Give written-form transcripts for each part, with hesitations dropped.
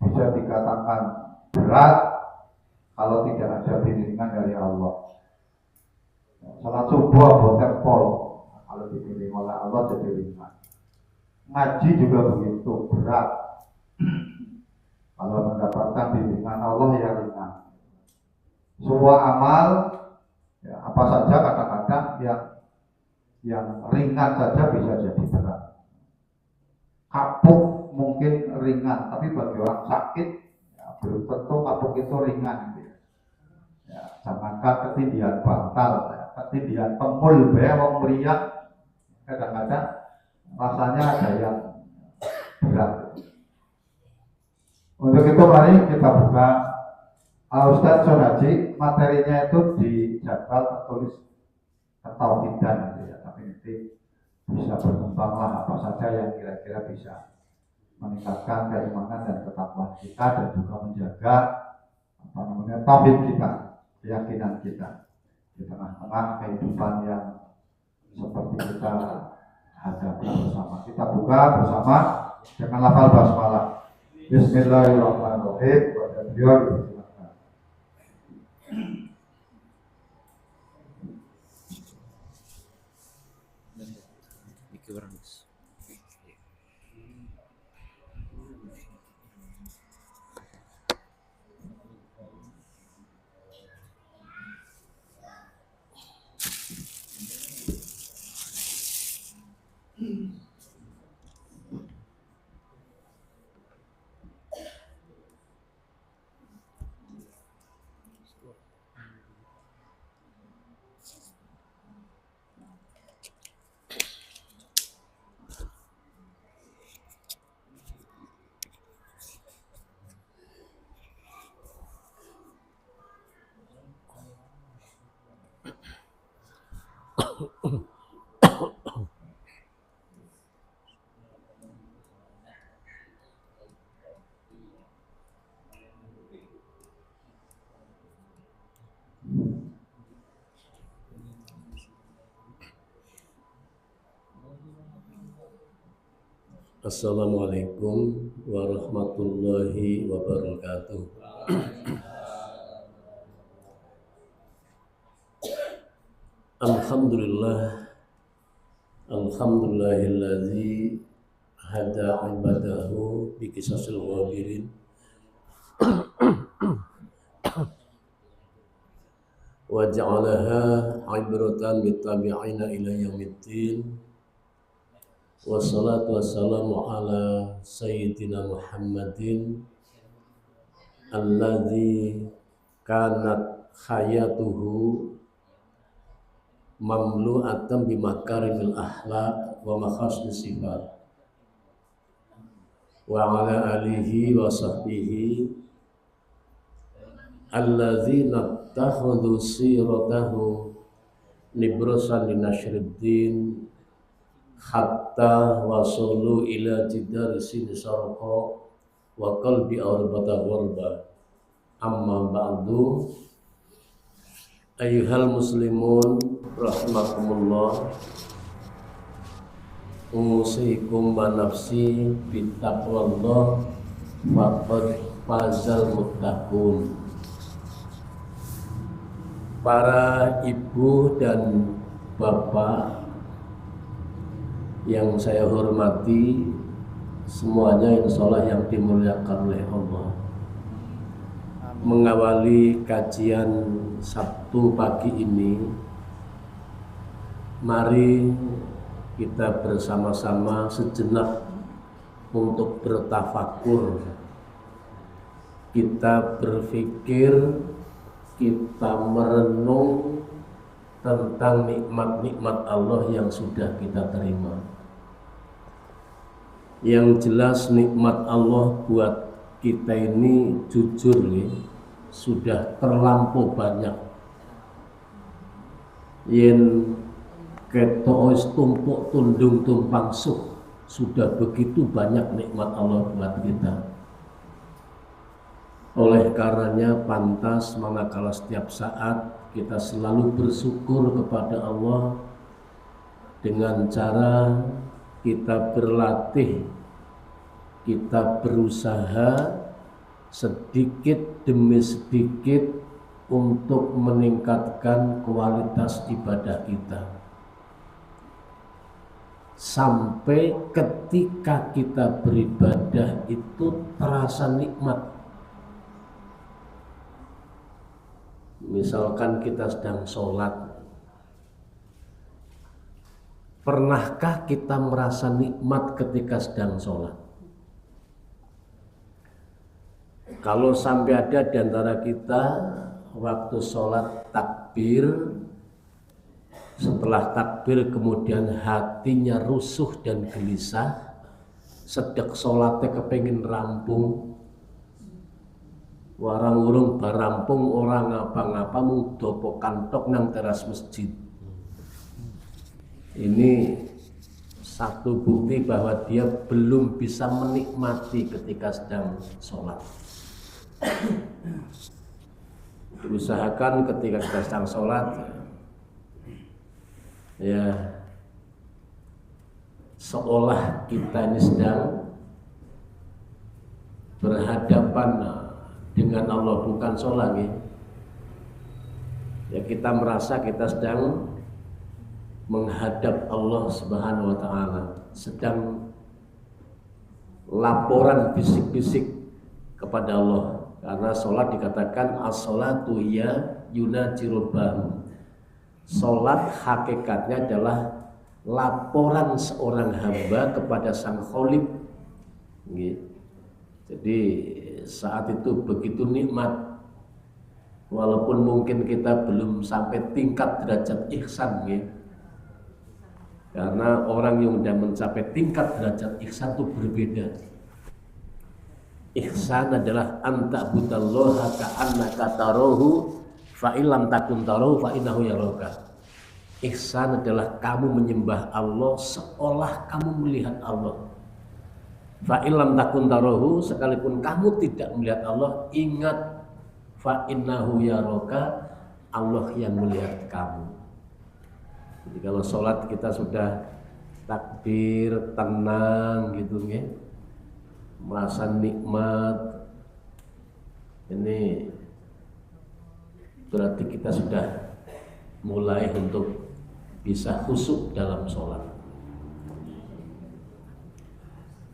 bisa dikatakan berat kalau tidak ada bimbingan dari Allah. Salat subuh boten pol, kalau dibimbing oleh Allah jadi ringan. Ngaji juga begitu berat. Kalau mendapatkan bimbingan Allah ya ringan. Semua amal, ya, apa saja kadang-kadang yang ringan saja bisa jadi berat. Kapuk mungkin ringan, tapi bagi orang sakit ya, belum tentu kapuk itu ringan. Ya, jangankan ketindihan bantal, ya, ketindihan pemul, wong meriang, kadang-kadang rasanya ada yang berat. Untuk itu mari kita buka Ustadz Sonaji, materinya itu di jadwal tertulis ketauhidan ya, tapi nanti bisa berkembanglah apa saja yang kira-kira bisa meningkatkan keimanan dan ketakwaan kita dan juga menjaga tauhid kita, keyakinan kita di tengah-tengah kehidupan yang seperti kita hadapi bersama. Kita buka bersama dengan lafal basmalah. Bismillahirrahmanirrahim. Pada beliau dipersilakan. Assalamualaikum warahmatullahi wabarakatuh. Alhamdulillahilladzi hada ibadahu bi qisasil ghabirin wa ja'alaha ibratan bitabi'ina ila yaumiddin. Wassalatu wassalamu ala sayyidina Muhammadin alladzi kanat hayatuhu mamlu'atan bimakarimil akhlaq wa makhasis sifat wa ala alihi wa sahbihi alladzina takhudhu siratahu nibrusan linashriddin hatta wasulu ila jidari sini sarqa wa qalbi arbata ghurba. Amma ba'du, ayyuhal muslimun rahimakumullah, usikum wa nafsi bittaqwallah faqad fazal muttaqun. Para ibu dan bapak yang saya hormati semuanya, insyaallah yang dimuliakan oleh Allah. Mengawali kajian Sabtu pagi ini, mari kita bersama-sama sejenak untuk bertafakur. Kita berpikir, kita merenung tentang nikmat-nikmat Allah yang sudah kita terima. Yang jelas nikmat Allah buat kita ini jujur nih, sudah terlampau banyak. Yen ketois tumpuk tundung tumpang suh, sudah begitu banyak nikmat Allah buat kita. Oleh karenanya pantas manakala setiap saat kita selalu bersyukur kepada Allah dengan cara kita berlatih, kita berusaha sedikit demi sedikit untuk meningkatkan kualitas ibadah kita. Sampai ketika kita beribadah itu terasa nikmat. Misalkan kita sedang sholat, pernahkah kita merasa nikmat ketika sedang sholat? Kalau sampai ada di antara kita waktu sholat takbir, setelah takbir kemudian hatinya rusuh dan gelisah, sedek sholatnya kepengin rampung, warang urung barampung orang ngapa-ngapa mudopo kantok nang teras masjid. Ini satu bukti bahwa dia belum bisa menikmati ketika sedang sholat. Usahakan ketika kita sedang sholat, ya seolah kita ini sedang berhadapan dengan Allah, bukan sholat ya kita merasa kita sedang menghadap Allah Subhanahu wa Ta'ala, sedang laporan bisik-bisik kepada Allah. Karena sholat dikatakan as-sholatu hiya yunajirul bahu. Sholat hakikatnya adalah laporan seorang hamba kepada sang Khalik. Jadi saat itu begitu nikmat. Walaupun mungkin kita belum sampai tingkat derajat ihsan, karena orang yang sudah mencapai tingkat derajat ihsan itu berbeda. Ihsan adalah anta butallaha ka'annaka tarahu fa illam takun tarahu fa innahu yaraka. Ihsan adalah kamu menyembah Allah seolah kamu melihat Allah. Fa illam takun tarahu, sekalipun kamu tidak melihat Allah, ingat fa innahu yaraka, Allah yang melihat kamu. Jadi kalau sholat kita sudah takbir tenang gitu merasa nikmat, ini berarti kita sudah mulai untuk bisa khusyuk dalam sholat.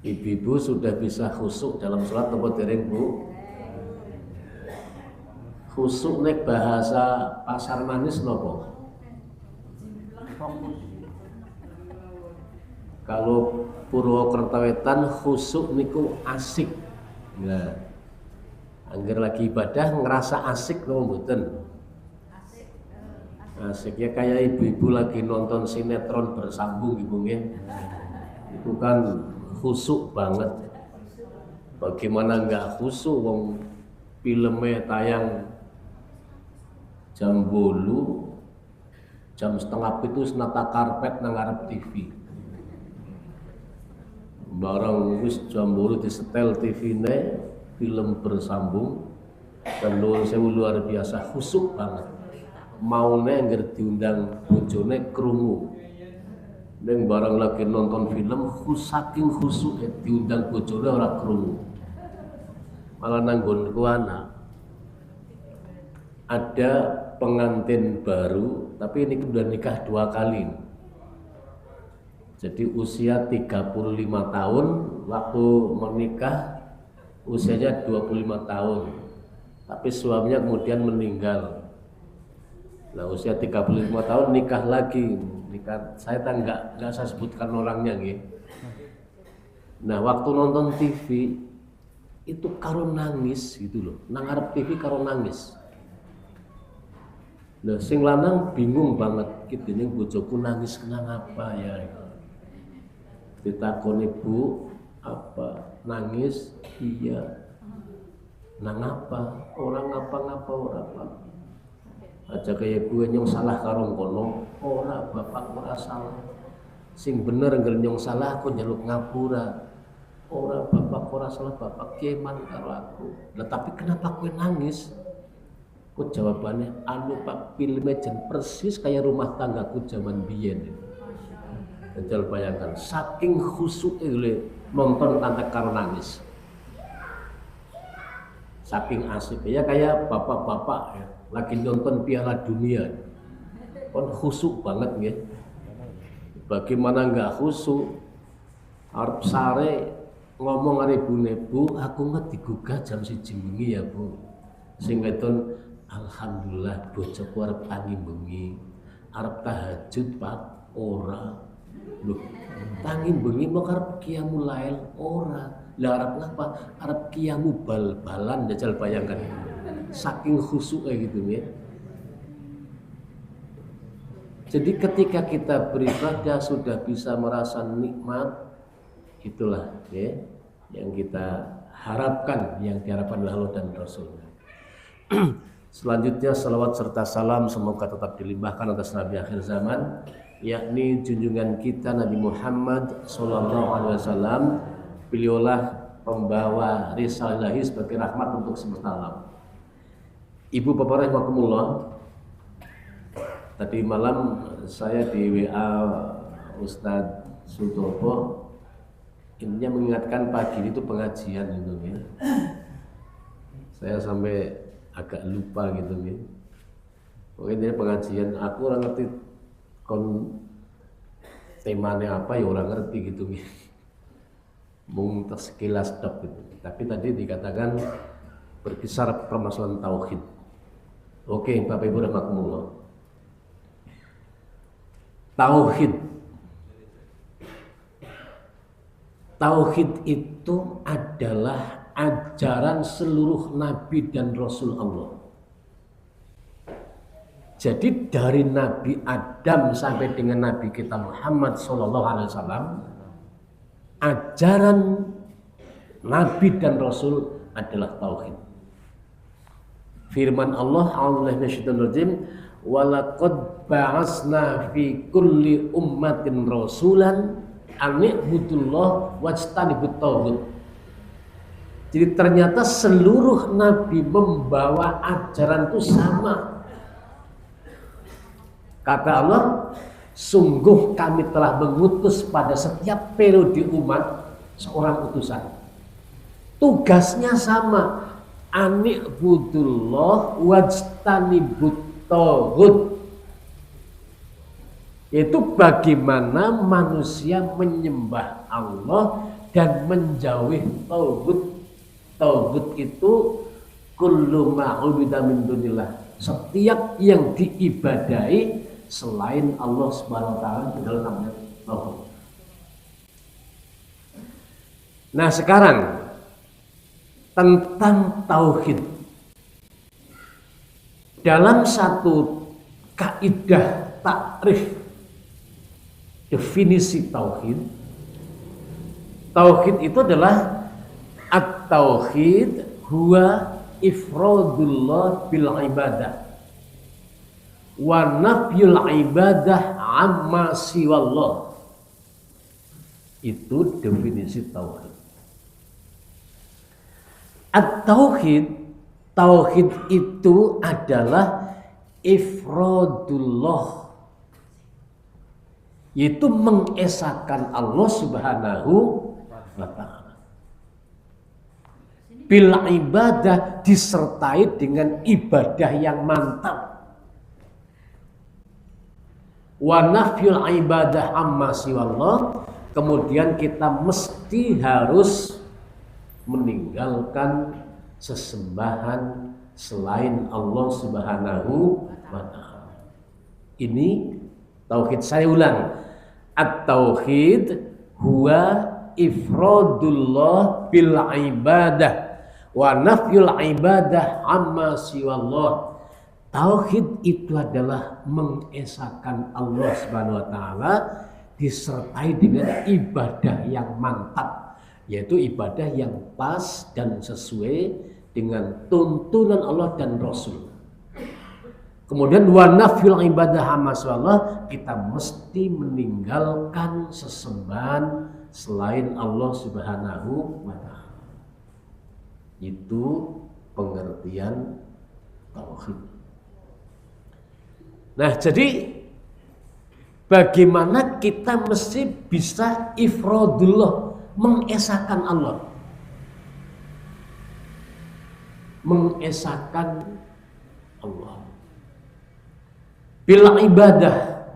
Ibu-ibu sudah bisa khusyuk dalam sholat apa dereng, Bu? Khusyuk nek bahasa pasar manis nopo? Kalau Purwokerto Wetan khusyuk niku asik. Nah, angger lagi ibadah ngerasa asik loh mboten. Asiknya kayak ibu-ibu lagi nonton sinetron bersambung gitu Itu kan khusyuk banget. Bagaimana nggak khusyuk wong filmnya tayang jam 8, jam setengah itu senata karpet nang ngarep TV. Barang wis jam 8 disetel TV-ne, film bersambung dan luar biasa khusyuk banget. Maune angger diundang bojone krungu. Ning barang lagi nonton film saking khusyuk diundang bojone ora krungu. Malah nanggonku anak ada pengantin baru, tapi ini udah nikah 2 kali. Jadi usia 35 tahun, waktu menikah usianya 25 tahun. Tapi suaminya kemudian meninggal. Nah usia 35 tahun nikah lagi. Nikah, saya enggak saya sebutkan orangnya Nah waktu nonton TV itu karo nangis gitu loh. Nang ngarep TV karo nangis. Nah sing lanang bingung banget, kidene bojoku nangis kenapa ya? Ditakoni, Bu, apa nangis? Iya. Nang apa? Orang ngapa-ngapa ora apa. Aja kayak gue nyong salah karo kono, ora bapak ora salah. Sing bener ngger nyong salah aku njaluk ngapura. Ora bapak ora salah, bapak keman karo aku. Lah tapi kenapa kowe nangis? Kok jawabannya anu Pak, filmnya jen persis kayak rumah tanggaku zaman biyen. Jajal bayangkan, saking khusyuk nonton tante karo nangis. saking asik ya, kayak bapak-bapak ya, lagi nonton Piala Dunia kan khusyuk banget ya. Bagaimana nggak khusyuk, arep sare ngomong karo ibune, Bu, aku ngerti digugah jam 1 bengi ya, Bu. Sing wedon alhamdulillah bojoku arep tangi bengi. Arep tahajud, Pak, ora. Loh, tangi bengi mau arep qiyamul lail ora. Lah arep ngapa? Arep qiyamul bal-balan, jajal bayangkan. Saking khusyuk kayak gitu ya. Jadi ketika kita beribadah sudah bisa merasa nikmat, itulah ya yang kita harapkan, yang diharapkan oleh Allah dan Rasulnya. Selanjutnya salawat serta salam semoga tetap dilimpahkan atas Nabi akhir zaman, yakni junjungan kita Nabi Muhammad SAW. Beliaulah pembawa risalah ilahi sebagai rahmat untuk semesta alam. Ibu bapak rahimakumullah, tadi malam saya di WA Ustadz Sutopo, intinya mengingatkan pagi itu pengajian gitu ya. Saya sampai agak lupa gitu ya. Pokoknya pengajian, aku orang ngerti temanya apa ya, orang ngerti gitu ya. Mung sekilas dok gitu. Tapi tadi dikatakan berkisar permasalahan tauhid. Oke, Bapak Ibu rahimakumullah. Tauhid itu adalah ajaran seluruh nabi dan rasul Allah. Jadi dari Nabi Adam sampai dengan Nabi kita Muhammad SAW, ajaran nabi dan rasul adalah tauhid. Firman Allah, a'udzubillahi minasyaitonir rajim, walaqad ba'asna fi kulli ummatin rasulan an i'budullah wajtanibut taghut. Jadi ternyata seluruh nabi membawa ajaran itu sama. Kata Allah, sungguh kami telah mengutus pada setiap periode umat seorang utusan. Tugasnya sama, an i'budullah wajtanibut taghut, yaitu bagaimana manusia menyembah Allah dan menjauhi taghut. Taghut itu kullu ma'ubida min dunillah, setiap yang diibadahi selain Allah Subhanahu wa taala adalah namanya taghut. Nah, sekarang tentang tauhid. Dalam satu kaidah takrif definisi tauhid, tauhid itu adalah at-tauhid huwa ifradullah bil ibadah wa nafyul ibadah amma siwallah. Itu definisi tauhid. At-tauhid, tauhid itu adalah ifradullah, yaitu mengesahkan Allah Subhanahu wa ta'ala bil ibadah, disertai dengan ibadah yang mantap. Wa nafyul ibadah amma siwallah, kemudian kita mesti harus meninggalkan sesembahan selain Allah Subhanahu wa ta'ala. Ini tauhid. Saya ulang, at-tauhid huwa ifradullah bil ibadah wa nafyul ibadah amma siwallah. Tauhid itu adalah mengesahkan Allah Subhanahu wa taala disertai dengan ibadah yang mantap, yaitu ibadah yang pas dan sesuai dengan tuntunan Allah dan Rasul. Kemudian wa nafyul ibadah amma siwallah, kita mesti meninggalkan sesembahan selain Allah Subhanahu wa ta'ala. Itu pengertian tauhid. Nah, jadi bagaimana kita mesti bisa ifradullah, mengesahkan Allah. mengesahkan Allah. Bila ibadah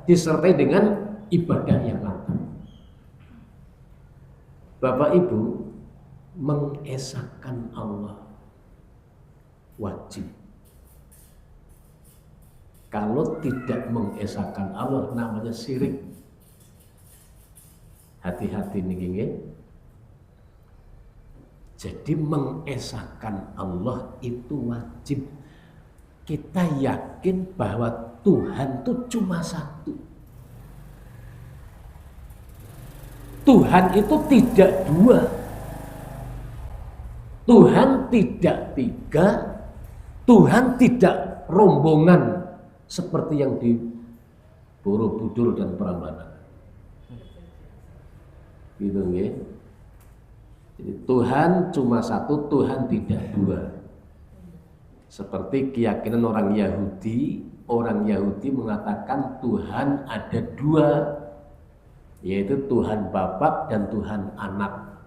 disertai dengan ibadah yang mantap. Bapak Ibu, mengesahkan Allah wajib. Kalau tidak mengesahkan Allah namanya syirik. Hati-hati nih. Jadi mengesahkan Allah itu wajib. Kita yakin bahwa Tuhan itu cuma satu. Tuhan itu tidak dua. Tuhan tidak tiga. Tuhan tidak rombongan seperti yang di Borobudur dan Prambanan. Gitu ya. Jadi Tuhan cuma satu, Tuhan tidak dua. Seperti keyakinan orang Yahudi mengatakan Tuhan ada dua, yaitu Tuhan Bapa dan Tuhan Anak,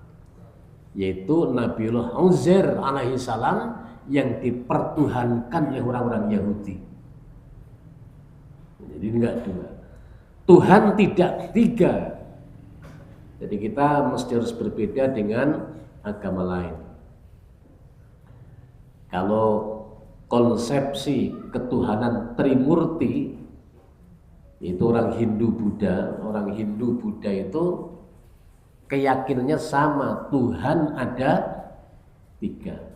yaitu Nabiullah Uzair alaihissalam yang dipertuhankan oleh orang-orang Yahudi. Jadi enggak dua. Tuhan tidak tiga. Jadi kita mesti harus berbeda dengan agama lain. Kalau konsepsi ketuhanan Trimurti itu orang Hindu Buddha itu keyakinannya sama, Tuhan ada tiga,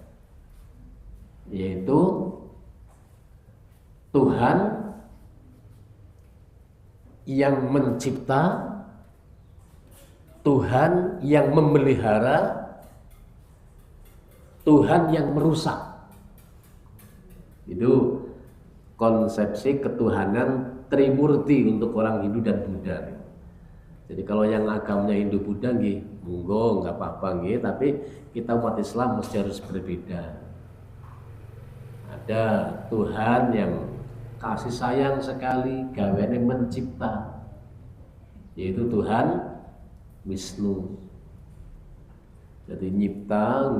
yaitu Tuhan yang mencipta, Tuhan yang memelihara, Tuhan yang merusak. Itu konsepsi ketuhanan Trimurti untuk orang Hindu dan Buddha. Jadi kalau yang agamanya Hindu Buddha monggo nggak apa-apa tapi kita umat Islam mesti harus berbeda. Ada Tuhan yang kasih sayang sekali, gaweane mencipta, yaitu Tuhan Wisnu. Jadi nyipta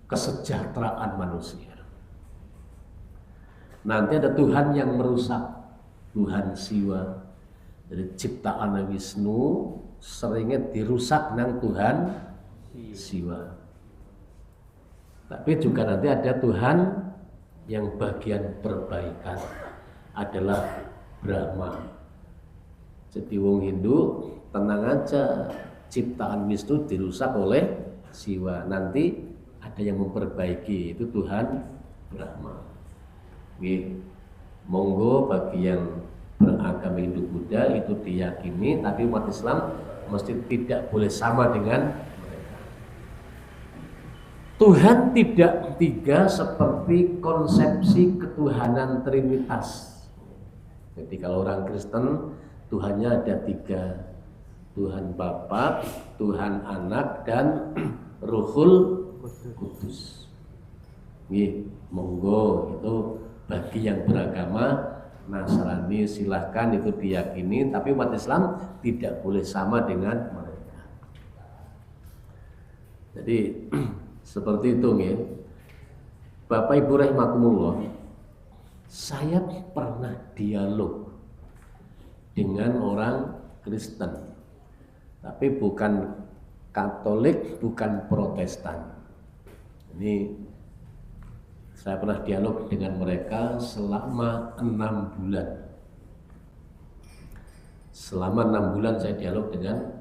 kesejahteraan manusia. Nanti ada Tuhan yang merusak, Tuhan Siwa. Jadi ciptaan Wisnu seringnya dirusak nang Tuhan Siwa. Tapi juga nanti ada Tuhan yang bagian perbaikan adalah Brahma. Jadi wong Hindu tenang aja, ciptaan Wisnu dirusak oleh Siwa. Nanti ada yang memperbaiki, itu Tuhan Brahma. Monggo bagi yang beragama Hindu Buddha itu diyakini, tapi umat Islam mesti tidak boleh sama dengan Tuhan tidak tiga seperti konsepsi ketuhanan Trinitas. Jadi kalau orang Kristen Tuhannya ada tiga, Tuhan Bapa, Tuhan Anak, dan Ruhul Kudus. Monggo itu bagi yang beragama Nasrani silahkan itu diyakini, tapi umat Islam tidak boleh sama dengan mereka. Jadi seperti itu Bapak Ibu rahimakumullah, saya pernah dialog dengan orang Kristen, tapi bukan Katolik, bukan Protestan. Ini saya pernah dialog dengan mereka selama 6 bulan. Selama 6 bulan saya dialog dengan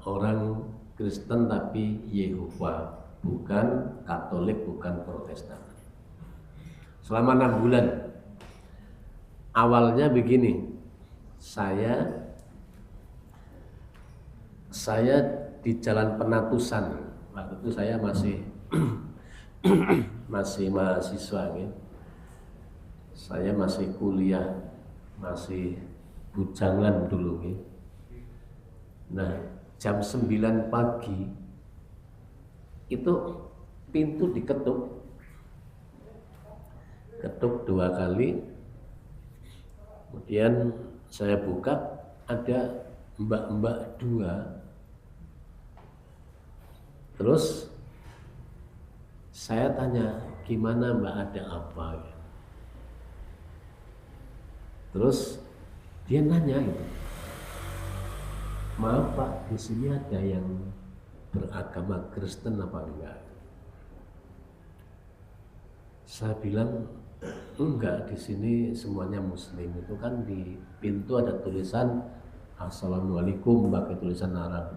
orang Kristen tapi Yehova, bukan Katolik, bukan Protestan. Selama 6 bulan. Awalnya begini, saya di Jalan Penatusan. Waktu itu saya masih mahasiswa Saya masih kuliah, masih bujangan dulu Nah, jam 9 pagi itu pintu diketuk 2 kali. Kemudian saya buka, ada mbak-mbak 2 Terus saya tanya, gimana Mbak, ada apa? Terus dia nanya gitu, maaf Pak, di sini ada yang beragama Kristen apa enggak? Saya bilang enggak, di sini semuanya Muslim. Itu kan di pintu ada tulisan Assalamualaikum pakai tulisan Arab.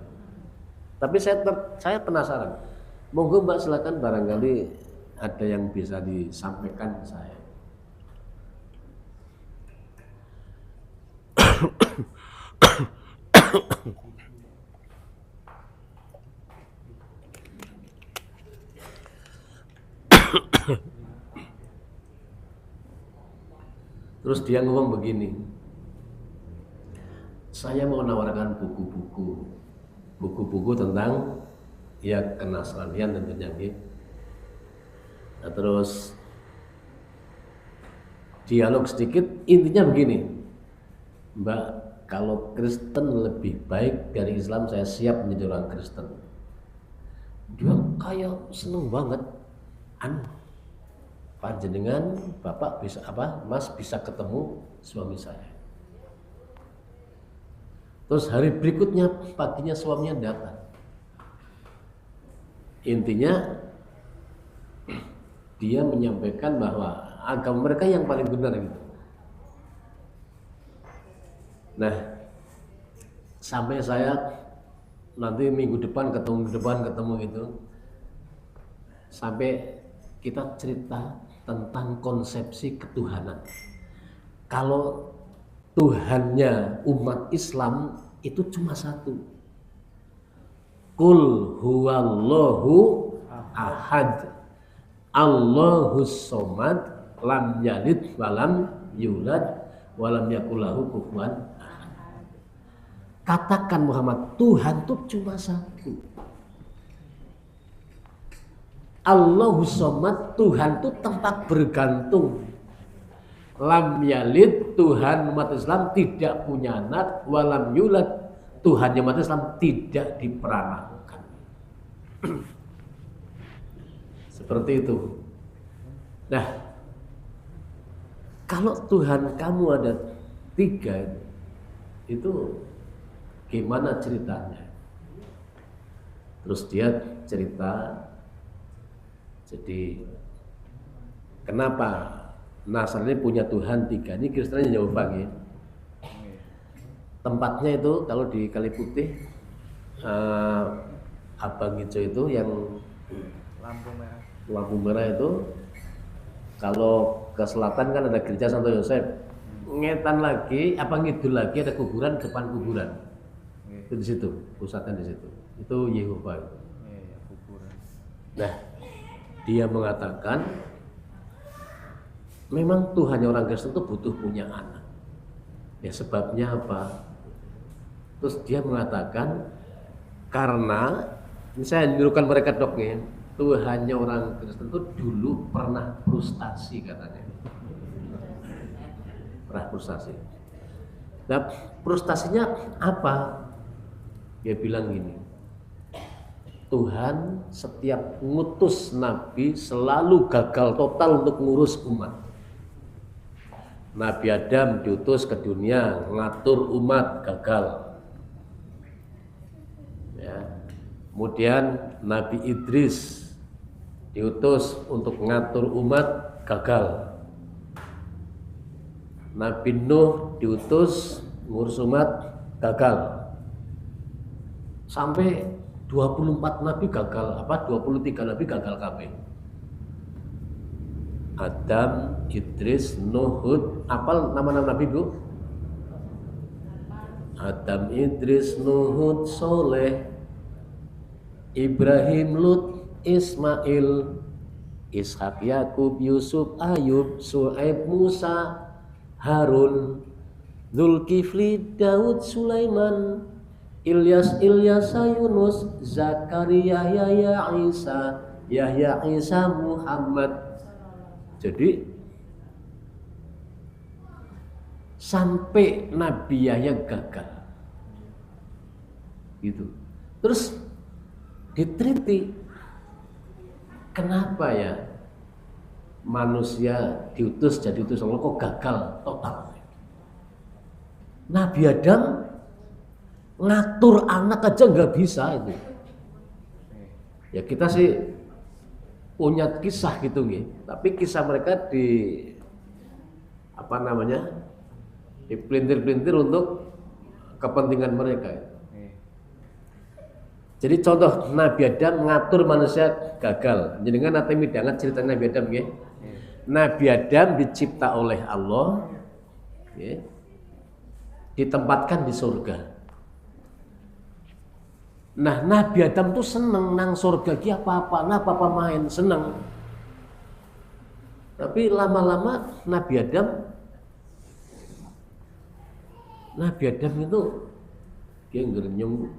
Tapi saya penasaran. Monggo Mbak, silakan, barangkali ada yang bisa disampaikan ke saya. Terus dia ngomong begini, saya mau menawarkan buku-buku tentang ya kenasranian tentunya gitu. Nah, terus dialog sedikit, intinya begini, Mbak, kalau Kristen lebih baik dari Islam, saya siap menjadi orang Kristen. Dia kayak seneng banget, panjenengan Bapak bisa apa, Mas bisa ketemu suami saya. Terus hari berikutnya paginya suaminya datang. Intinya dia menyampaikan bahwa agama mereka yang paling benar gitu. Nah, sampai saya nanti minggu depan ketemu gitu, sampai kita cerita tentang konsepsi ketuhanan. Kalau Tuhannya umat Islam itu cuma satu, Qul huwallahu ahad, Allahus somad, lam yalid walam yulad walam yakul lahu kufuwan ahad. Katakan Muhammad, Tuhan itu cuma satu. Allahus somad, Tuhan itu tempat bergantung. Lam yalid, Tuhan umat Islam tidak punya anak. Walam yulad, Tuhan umat Islam tidak diperanakan. Seperti itu. Nah, kalau Tuhan kamu ada 3, itu gimana ceritanya? Terus dia cerita, jadi kenapa Nasrani punya Tuhan 3? Ini Kristennya jauh banget. Tempatnya itu kalau di Kali Putih, Abang Hijau itu yang lampu merah itu, kalau ke selatan kan ada gereja Santo Yosef, ngetan lagi apa ngidul lagi ada kuburan, depan kuburan. Itu di situ, pusatnya di situ. Itu Yehova itu. Nah, dia mengatakan memang Tuhannya orang Kristen itu butuh punya anak. Ya sebabnya apa? Terus dia mengatakan karena, ini saya nirukan mereka dok ya, Tuhannya orang Kristen itu dulu pernah frustasi katanya. Pernah frustasi. Nah, frustasinya apa? Dia bilang gini, Tuhan setiap ngutus nabi selalu gagal total untuk ngurus umat. Nabi Adam diutus ke dunia ngatur umat, gagal. Ya. Kemudian Nabi Idris diutus untuk ngatur umat, gagal. Nabi Nuh diutus ngurus umat, gagal. Sampai 24 nabi gagal, 23 nabi gagal kabeh. Adam, Idris, Nuh, Hud, apal nama-nama nabi Bu? Adam, Idris, Nuh, Hud, Soleh, Ibrahim, Lut, Ismail, Ishak, Yakub, Yusuf, Ayub, Su'aib, Musa, Harun, Zulkifli, Daud, Sulaiman, Ilyas, Yunus, Zakaria, Yahya, Isa, Muhammad. Jadi sampai Nabi Yahya gagal, gitu. Terus diteliti. Kenapa ya manusia diutus jadi utus Allah kok gagal total? Nabi Adam ngatur anak aja nggak bisa itu. Ya kita sih punya kisah gitu nih, tapi kisah mereka dipelintir-pelintir untuk kepentingan mereka. Jadi contoh Nabi Adam ngatur manusia gagal. Jadi kan nanti midangan cerita Nabi Adam ya. Nabi Adam dicipta oleh Allah, ya, ditempatkan di surga. Nah Nabi Adam tuh seneng nang surga ki apa-apa, nah apa main seneng. Tapi lama-lama Nabi Adam itu dia ngerenyung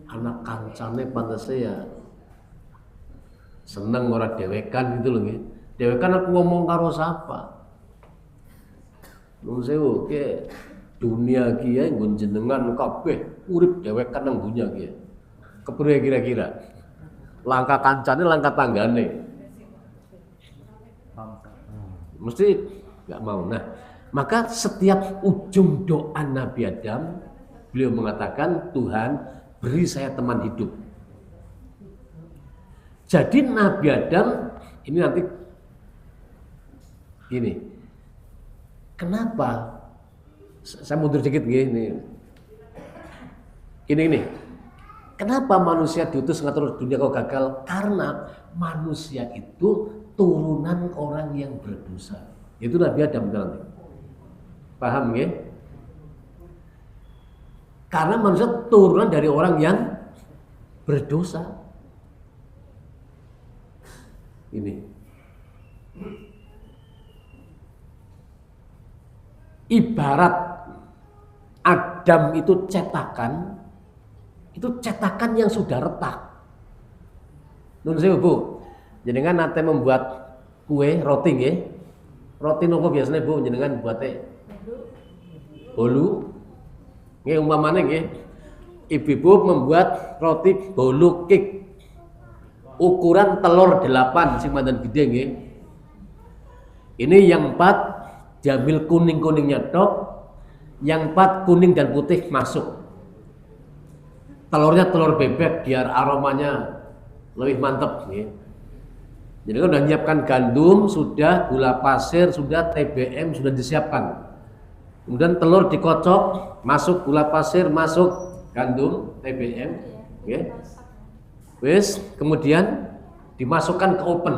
anak kancane pantasnya ya seneng ora dewekan gitu loh nggih. Dewekan aku ngomong karo sapa. Nuwun sewu ki dunia ki ya nggon jenengan kabeh urip dewekan nang dunya ki. Kepriye kira-kira? Langkah kancane langkah tanggane. Mesti enggak mau. Nah, maka setiap ujung doa Nabi Adam beliau mengatakan, Tuhan beri saya teman hidup. Jadi Nabi Adam ini nanti gini. Kenapa? Saya mundur dikit gini. Ini. Kenapa manusia diutus ngatur dunia kok gagal? Karena manusia itu turunan orang yang berdosa. Itu Nabi Adam nanti. Paham ya? Karena manusia turunan dari orang yang berdosa. Ini. Ibarat Adam itu cetakan yang sudah retak. Nun sewu Bu. Jenengan nate membuat kue roti nggih. Roti nopo biasanya Bu jenengan buate? Bolu. Nggih umpamane nggih. Ibu-ibu membuat roti bolu cake. Ukuran telur 8 sing mandan gede nggih. Ini yang 4 diambil kuning-kuningnya tok, yang 4 kuning dan putih masuk. Telurnya telur bebek biar aromanya lebih mantap nih. Jadi kan udah menyiapkan gandum, sudah gula pasir, sudah TBM sudah disiapkan. Kemudian telur dikocok, masuk gula pasir, masuk gandum, TBM, okay. Wes, kemudian dimasukkan ke oven.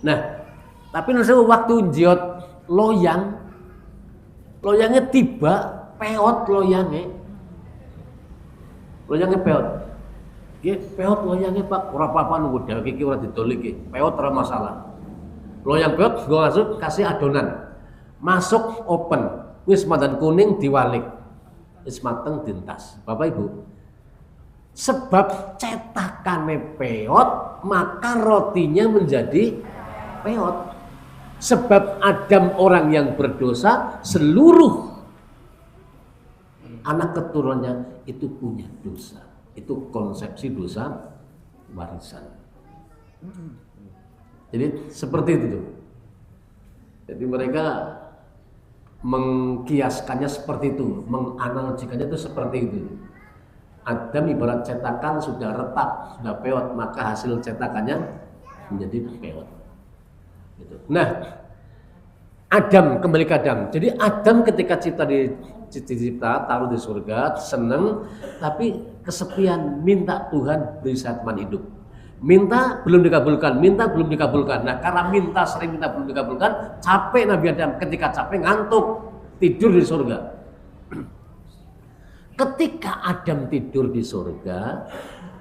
Nah, tapi nanti waktu jiot loyangnya tiba peot loyangnya peot. Nggih, peot loyangnya Pak, ora apa-apa nunggu dhewe iki ora didolik iki. Peot ora masalah. Loyang peot nggo masuk kasih adonan. Masuk open. Wis mandan kuning diwalik. Wis mateng dintas. Bapak Ibu. Sebab cetakane peot, maka rotinya menjadi peot. Sebab Adam orang yang berdosa, seluruh anak keturunannya itu punya dosa. Itu konsepsi dosa warisan. Jadi seperti itu tuh. Jadi mereka mengkiaskannya seperti itu, menganalogikannya itu seperti itu. Adam ibarat cetakan sudah retak, sudah peot, maka hasil cetakannya menjadi peot. Gitu. Nah, Adam, kembali ke Adam. Jadi Adam ketika dicipta, taruh di surga, seneng, tapi kesepian, minta Tuhan beri saya teman hidup. Minta belum dikabulkan, minta belum dikabulkan. Nah, karena minta sering minta belum dikabulkan, capek Nabi Adam. Ketika capek ngantuk, tidur di surga. Ketika Adam tidur di surga,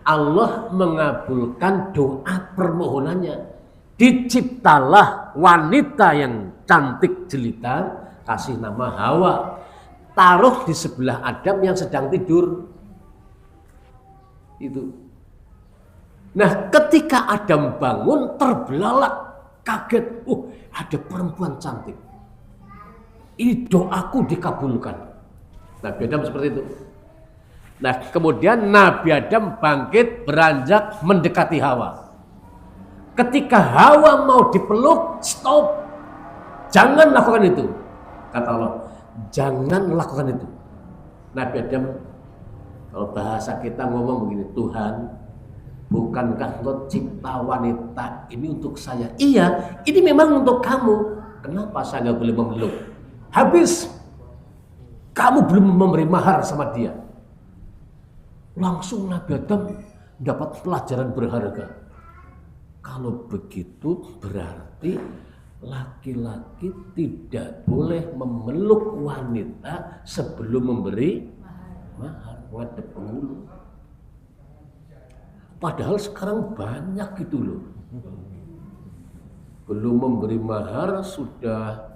Allah mengabulkan doa permohonannya. Diciptalah wanita yang cantik jelita, kasih nama Hawa, taruh di sebelah Adam yang sedang tidur. Itu. Nah, ketika Adam bangun terbelalak, kaget, ada perempuan cantik. Ini doaku dikabulkan. Nabi Adam seperti itu. Nah, kemudian Nabi Adam bangkit beranjak mendekati Hawa. Ketika Hawa mau dipeluk, stop. Jangan lakukan itu. Kata Allah, jangan lakukan itu. Nabi Adam, kalau bahasa kita ngomong begini, Tuhan, bukankah Engkau cipta wanita ini untuk saya? Iya, ini memang untuk kamu. Kenapa saya nggak boleh memeluk? Habis, kamu belum memberi mahar sama dia. Langsung Nabi Adam dapat pelajaran berharga. Kalau begitu berarti laki-laki tidak boleh memeluk wanita sebelum memberi mahar, ngadep penghulu. Padahal sekarang banyak gitu loh. Belum memberi mahar sudah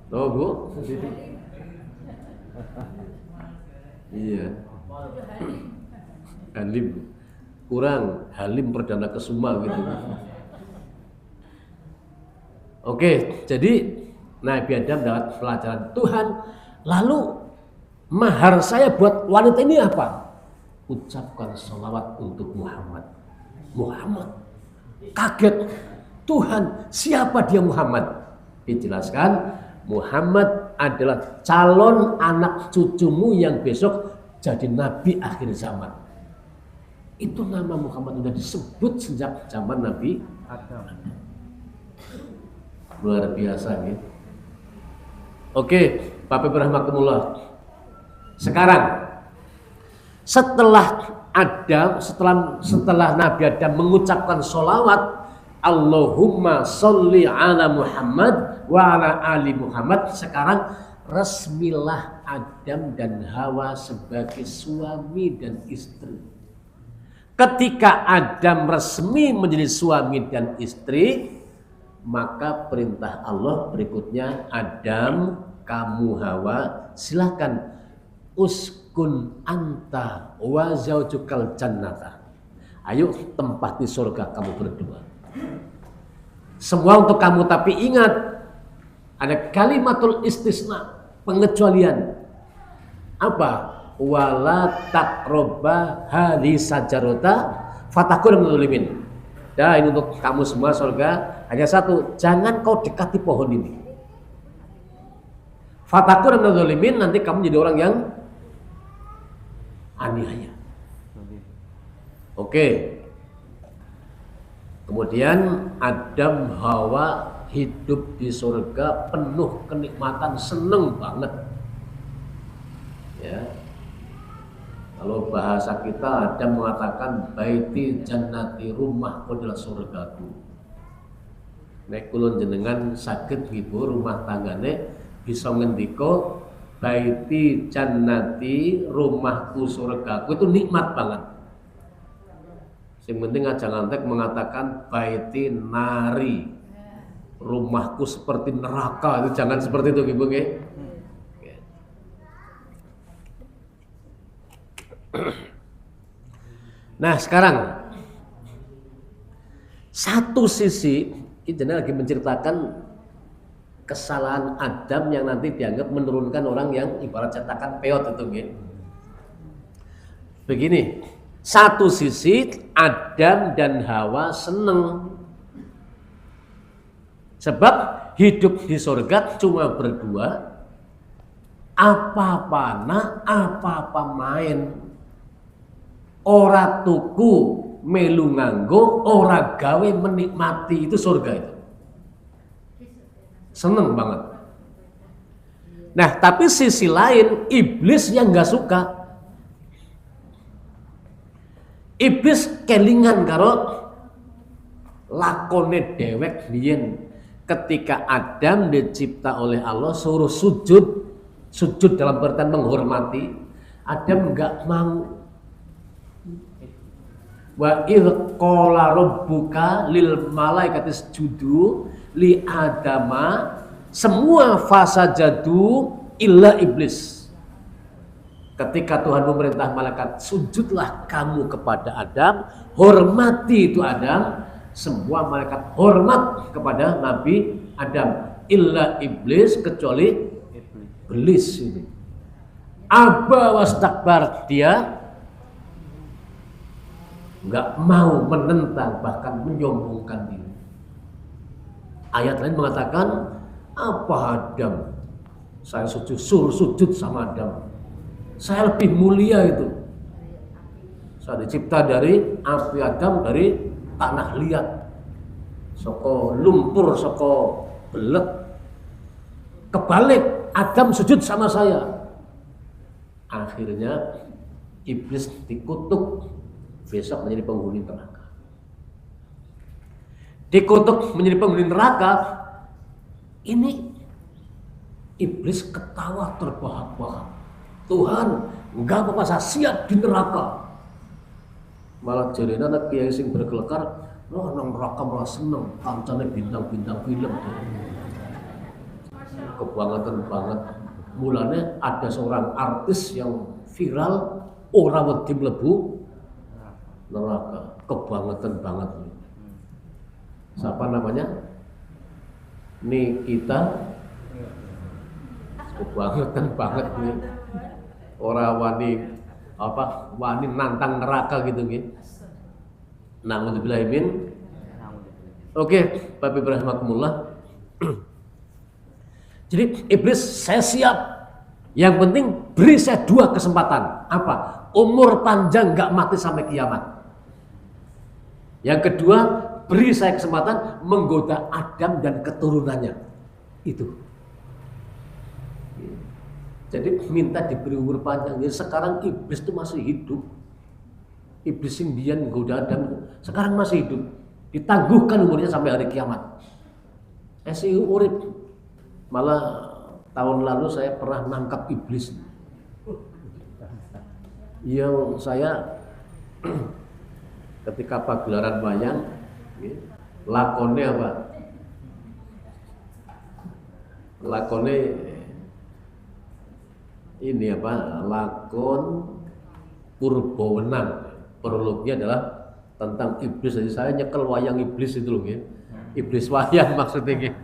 tahu Bu? Iya. Halim. Kurang Halim Perdana Kesuma gitu. Oke, jadi Nabi Adam dapat pelajaran Tuhan. Lalu mahar saya buat wanita ini apa? Ucapkan sholawat untuk Muhammad. Muhammad. Kaget. Tuhan, siapa dia Muhammad? Dijelaskan, Muhammad adalah calon anak cucumu yang besok jadi nabi akhir zaman. Itu nama Muhammad sudah disebut sejak zaman Nabi Adam. Luar biasa gitu. Oke, Bapak Rahmatullah. Sekarang setelah Nabi Adam mengucapkan sholawat Allahumma sholli ala Muhammad wa ala ali Muhammad, sekarang resmilah Adam dan Hawa sebagai suami dan istri. Ketika Adam resmi menjadi suami dan istri, maka perintah Allah berikutnya, Adam, kamu Hawa, silakan uskun anta wa zaujukal jannata. Ayo tempati surga kamu berdua. Semua untuk kamu, tapi ingat ada kalimatul istisna, pengecualian. Apa? Wala taqroba hadhi sajarota fatakun minal. Dan ini untuk kamu semua surga hanya satu, jangan kau dekati pohon ini. Fatakun minal, nanti kamu jadi orang yang aniaya. Oke. Kemudian Adam Hawa hidup di surga penuh kenikmatan, seneng banget. Ya. Kalau bahasa kita Adam mengatakan baiti jannati, rumahku adalah surgaku. Nek kula jenengan saged ngibu rumah tanggane bisa ngendika baiti jannati, rumahku surgaku, itu nikmat banget. Yang penting aja ngantek mengatakan baiti nari, rumahku seperti neraka, itu jangan seperti itu Ibu nggih. Nah sekarang satu sisi kita lagi menceritakan kesalahan Adam yang nanti dianggap menurunkan orang yang ibarat cetakan peot itu gitu. Begini, satu sisi Adam dan Hawa seneng sebab hidup di surga cuma berdua, apa-apa nak, apa-apa main. Ora tuku melu nganggo, ora gawe menikmati, itu surga itu. Seneng banget. Nah, tapi sisi lain iblis yang nggak suka. Iblis kelingan karo lakone dewek biyen ketika Adam dicipta oleh Allah suruh sujud dalam artian menghormati. Adam nggak mau. Wa idh qala rabbuka lil malaikati isjudu li adama, semua fasajadu illa iblis. Ketika Tuhan memerintah malaikat sujudlah kamu kepada Adam, hormati itu Adam, semua malaikat hormat kepada Nabi Adam, illa iblis, kecuali Iblis ini. Aba wastakbar, dia nggak mau menentang, bahkan menyombongkan diri. Ayat lain mengatakan, apa Adam? Saya suruh sujud sama Adam. Saya lebih mulia itu. Saya dicipta dari api Adam, dari tanah liat. Soko lumpur, soko belet. Kebalik, Adam sujud sama saya. Akhirnya iblis dikutuk, besok menjadi penghuni neraka. Dikutuk menjadi penghuni neraka, ini iblis ketawa terbahak-bahak. Tuhan, enggak apa-apa, saya siap di neraka. Malah jadi anak kiai sing berkelekar, loh nang neraka malah seneng, kancane bintang-bintang film. Kebangetan banget. Mulanya ada seorang artis yang viral, orang wedi mlebu neraka, kebangetan banget. Siapa namanya? Nikita. Kebangetan banget nih. Orang wani nantang neraka gitu nggih. Naudzubillah min. Oke, Bapak Ibu rahimakumullah. Jadi iblis, saya siap. Yang penting beri saya 2 kesempatan. Apa? Umur panjang, gak mati sampai kiamat. Yang kedua, beri saya kesempatan menggoda Adam dan keturunannya. Itu. Jadi minta diberi umur panjang. Jadi sekarang iblis itu masih hidup. Iblis yang dia menggoda Adam sekarang masih hidup. Ditangguhkan umurnya sampai hari kiamat. Urip. Malah tahun lalu saya pernah nangkap iblis. Yang saya ketika pagelaran wayang, lakonnya apa? Lakonnya ini apa? Lakon Purbawenang. Prolognya adalah tentang iblis. Jadi saya nyekel wayang iblis itu loh, ya. Iblis wayang maksudnya. Ya.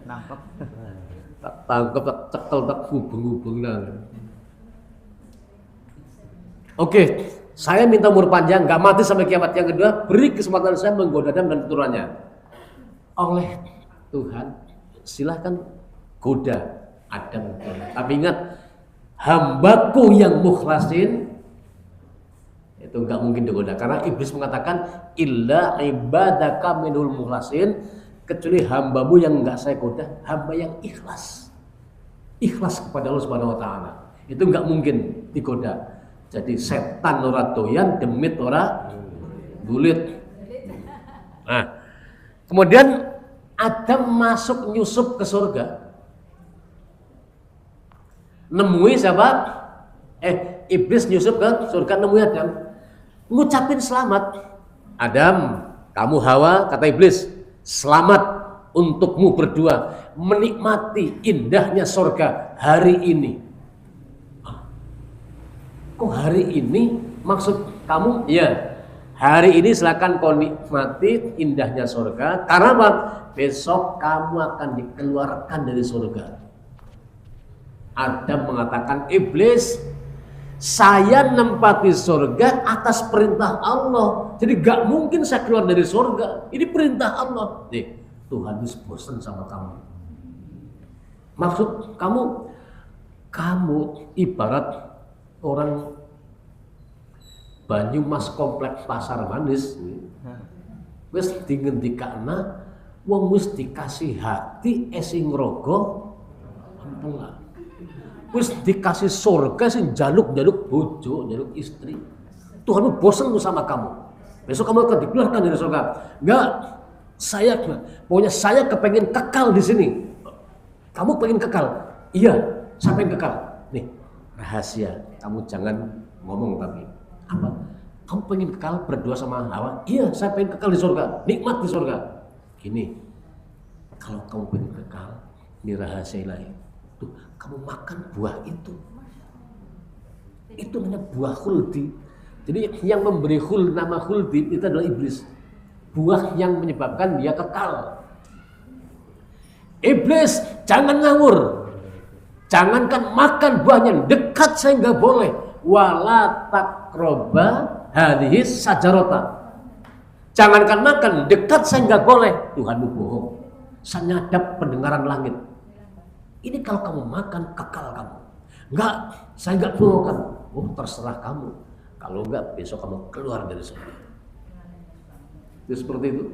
Nangkep. Tak tangkep, tak cekel, tak hubung-hubung. Oke, saya minta umur panjang, gak mati sampai kiamat. Yang kedua, beri kesempatan saya menggoda Adam dan keturunannya. Oleh Tuhan, silahkan goda Adam. Tapi ingat, hambaku yang mukhlasin itu gak mungkin digoda. Karena iblis mengatakan, illa ibadaka minul mukhlasin, kecuali hambamu yang enggak saya goda, hamba yang ikhlas kepada Allah Subhanahu wa taala. Itu enggak mungkin digoda. Jadi setan ora doyan, demit ora dulit. Nah, kemudian Adam masuk nyusup ke surga. Nemui siapa? Iblis nyusup ke surga, nemui Adam. Ngucapin selamat. Adam, kamu Hawa, kata iblis, selamat untukmu berdua menikmati indahnya surga hari ini. Kok hari ini? Maksud kamu? Ya, hari ini silakan kau nikmati indahnya surga. Karena apa? Besok kamu akan dikeluarkan dari surga. Adam mengatakan, iblis, saya nempati surga atas perintah Allah. Jadi gak mungkin saya keluar dari surga. Ini perintah Allah. Nih, Tuhan itu bosan sama kamu. Maksud kamu ibarat orang Banyumas kompleks Pasar Manis. Wis dingendikana wong wis dikasih hati sing rogo ampun. Wis dikasih surga sing jaluk-jaluk bojo, jaluk istri. Tuhan bosan sama kamu. Besok kamu akan dikeluarkan dari surga. Enggak, pokoknya saya kepengen kekal di sini. Kamu pengen kekal? Iya, saya pengen kekal. Nih, rahasia. Kamu jangan ngomong tapi apa? Kamu pengen kekal berdua sama Hawa? Iya, saya pengen kekal di surga. Nikmat di surga. Gini, kalau kamu pengen kekal, ini rahasia ilahi. Tuh, kamu makan buah itu. Itu namanya buah khuldi. Jadi yang memberi nama khuldi itu adalah iblis. Buah yang menyebabkan dia kekal. Iblis, jangan ngawur. Jangankan makan buahnya, dekat saya nggak boleh. Wala taqroba hadhihi sajarota. Jangankan makan, dekat saya nggak boleh. Tuhanmu bohong. Saya nyadap pendengaran langit. Ini kalau kamu makan, kekal kamu. Enggak, saya nggak bohongkan. Oh, terserah kamu. Kalau enggak, besok kamu keluar dari surga. Itu seperti itu.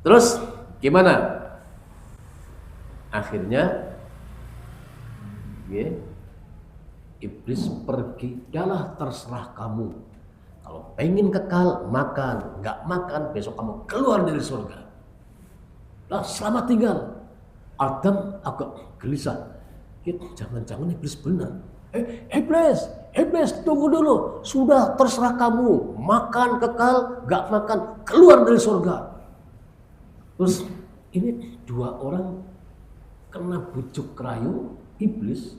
Terus gimana? Akhirnya iblis pergi. Dahlah, terserah kamu. Kalau pengen kekal, makan. Enggak makan, besok kamu keluar dari surga. Lah, selamat tinggal. Adam agak gelisah. Jangan-jangan iblis benar. Iblis, tunggu dulu. Sudah terserah kamu. Makan kekal, enggak makan, keluar dari surga. Terus ini dua orang kena bujuk rayu iblis.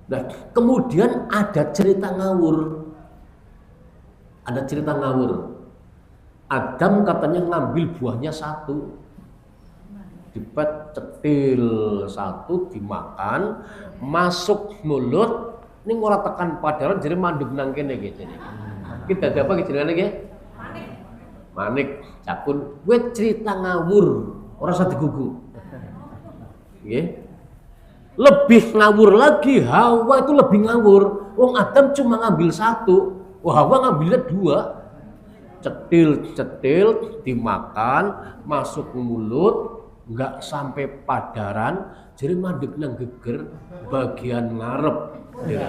Nah, kemudian ada cerita ngawur. Adam katanya ngambil buahnya satu, dipet cetil satu, dimakan, masuk mulut. Ini ora tekan padaran jadi mandug nang kene gitu. Kita ada apa jenengane nggih? Manik, cakun, gue cerita ngawur, ora usah digugu. Nggih. Lebih ngawur lagi, Hawa itu lebih ngawur. Wong Adam cuma ngambil satu, Hawa ngambilnya dua. Cetil, dimakan, masuk ke mulut, nggak sampai padaran, jadi mandek nang geger bagian ngarep. Ya.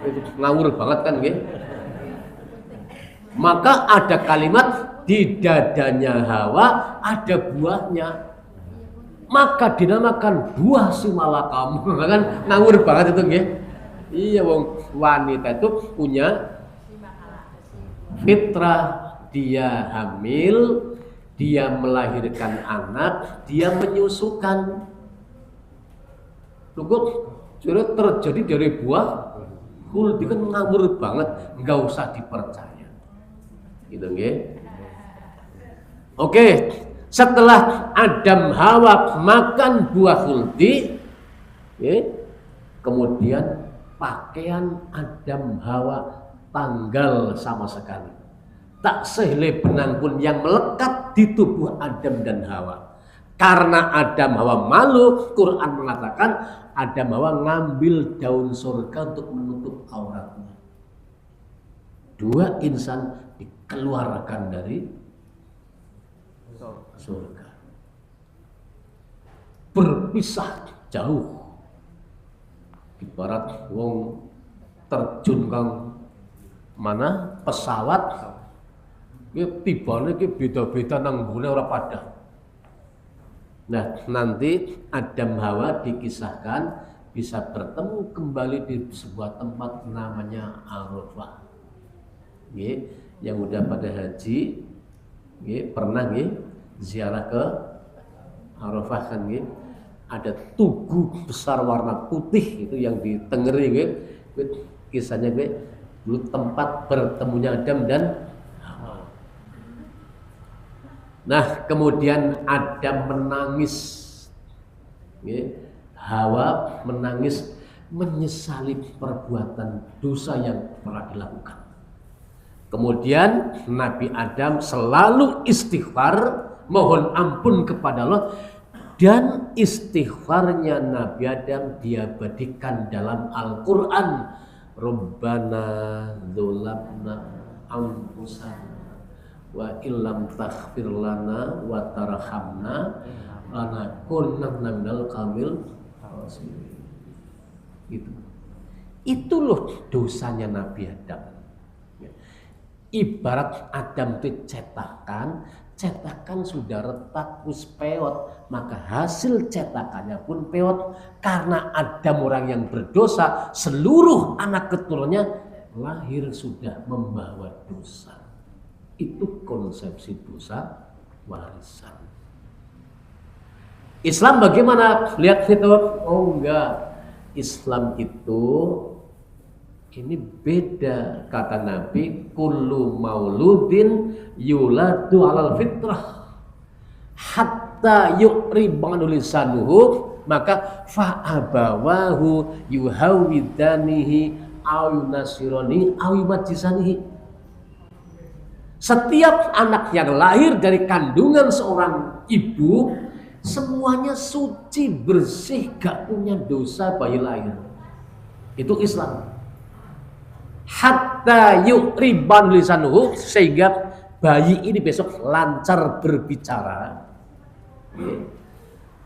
Itu ngawur banget kan, nggih? Maka ada kalimat di dadanya Hawa ada buahnya, maka dinamakan buah si malakam. Kan ngawur banget itu, nggih. Iya, wong wanita itu punya fitrah, dia hamil, dia melahirkan anak, dia menyusukan. Cukup terjadi dari buah khuldi, kan ngawur banget, nggak usah dipercaya. Gitu, nggih. Oke, setelah Adam Hawa makan buah khuldi, kemudian pakaian Adam Hawa tanggal sama sekali. Tak sehelai benang pun yang melekat di tubuh Adam dan Hawa. Karena Adam Hawa malu, Quran mengatakan Adam Hawa ngambil daun surga untuk menutup auratnya. Dua insan dikeluarkan dari surga. Berpisah jauh. Ibarat wong terjun kang mana pesawat, tibane ki beda-beda nang nggone ora padha. Nah, nanti Adam Hawa dikisahkan bisa bertemu kembali di sebuah tempat namanya Arafah. Nggih, yang udah pada haji, nggih, pernah nggih ziarah ke Arafah kan nggih. Ada tugu besar warna putih itu yang ditengeri nggih. Kisahnya nggih, dulu tempat bertemunya Adam dan Hawa. Nah, kemudian Adam menangis, Hawa menangis menyesali perbuatan dosa yang telah dilakukan. Kemudian Nabi Adam selalu istighfar, mohon ampun kepada Allah, dan istighfarnya Nabi Adam diabadikan dalam Al-Quran. Rabbana dzulabna anfusana wa illam taghfir lana wa tarhamna lanakunanna minal qawmil fasiqin. Itu loh dosanya Nabi Adam. Ibarat Adam itu cetakan sudah retak terus peot, maka hasil cetakannya pun peot. Karena Adam orang yang berdosa, seluruh anak keturunannya lahir sudah membawa dosa. Itu konsepsi dosa warisan. Islam bagaimana? Lihat itu. Oh enggak, Islam itu ini beda, kata Nabi, kullu mauludin yuladu alal fitrah hatta hatta yuqribanu lisanuhu, maka fa'abawahu yuhawidanihi aw yunasirani aw yumajisanihi. Setiap anak yang lahir dari kandungan seorang ibu semuanya suci, bersih, gak punya dosa bayi lahir. Itu Islam. Hatta yuqriban lisanuhu, sehingga bayi ini besok lancar berbicara.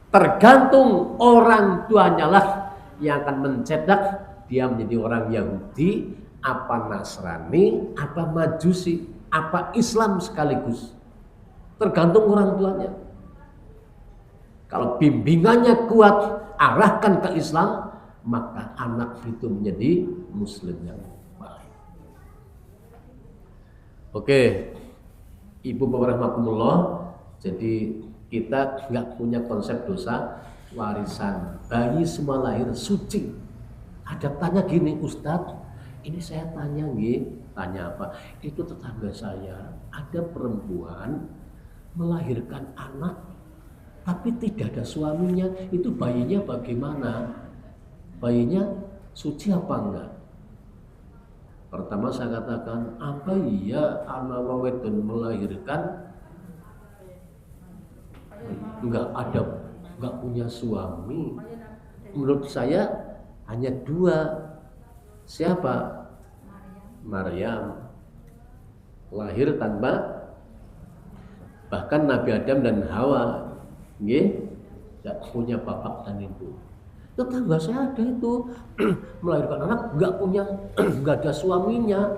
Tergantung orang tuanya lah yang akan mencetak dia menjadi orang Yahudi, apa Nasrani, apa Majusi, apa Islam sekaligus. Tergantung orang tuanya. Kalau bimbingannya kuat, arahkan ke Islam, maka anak itu menjadi Muslim yang baik. Oke, Ibu Bapak rahimakumullah, jadi kita nggak punya konsep dosa warisan. Bayi semua lahir suci. Ada tanya gini, Ustadz, ini saya tanya tanya apa? Itu tetangga saya, ada perempuan melahirkan anak tapi tidak ada suaminya, itu bayinya bagaimana? Bayinya suci apa enggak? Pertama saya katakan, apa iya anak wedon melahirkan enggak punya suami? Menurut saya hanya dua. Siapa? Maryam lahir tanpa, bahkan Nabi Adam dan Hawa tidak punya bapak dan ibu. Tetangga saya ada itu melahirkan anak nggak ada suaminya.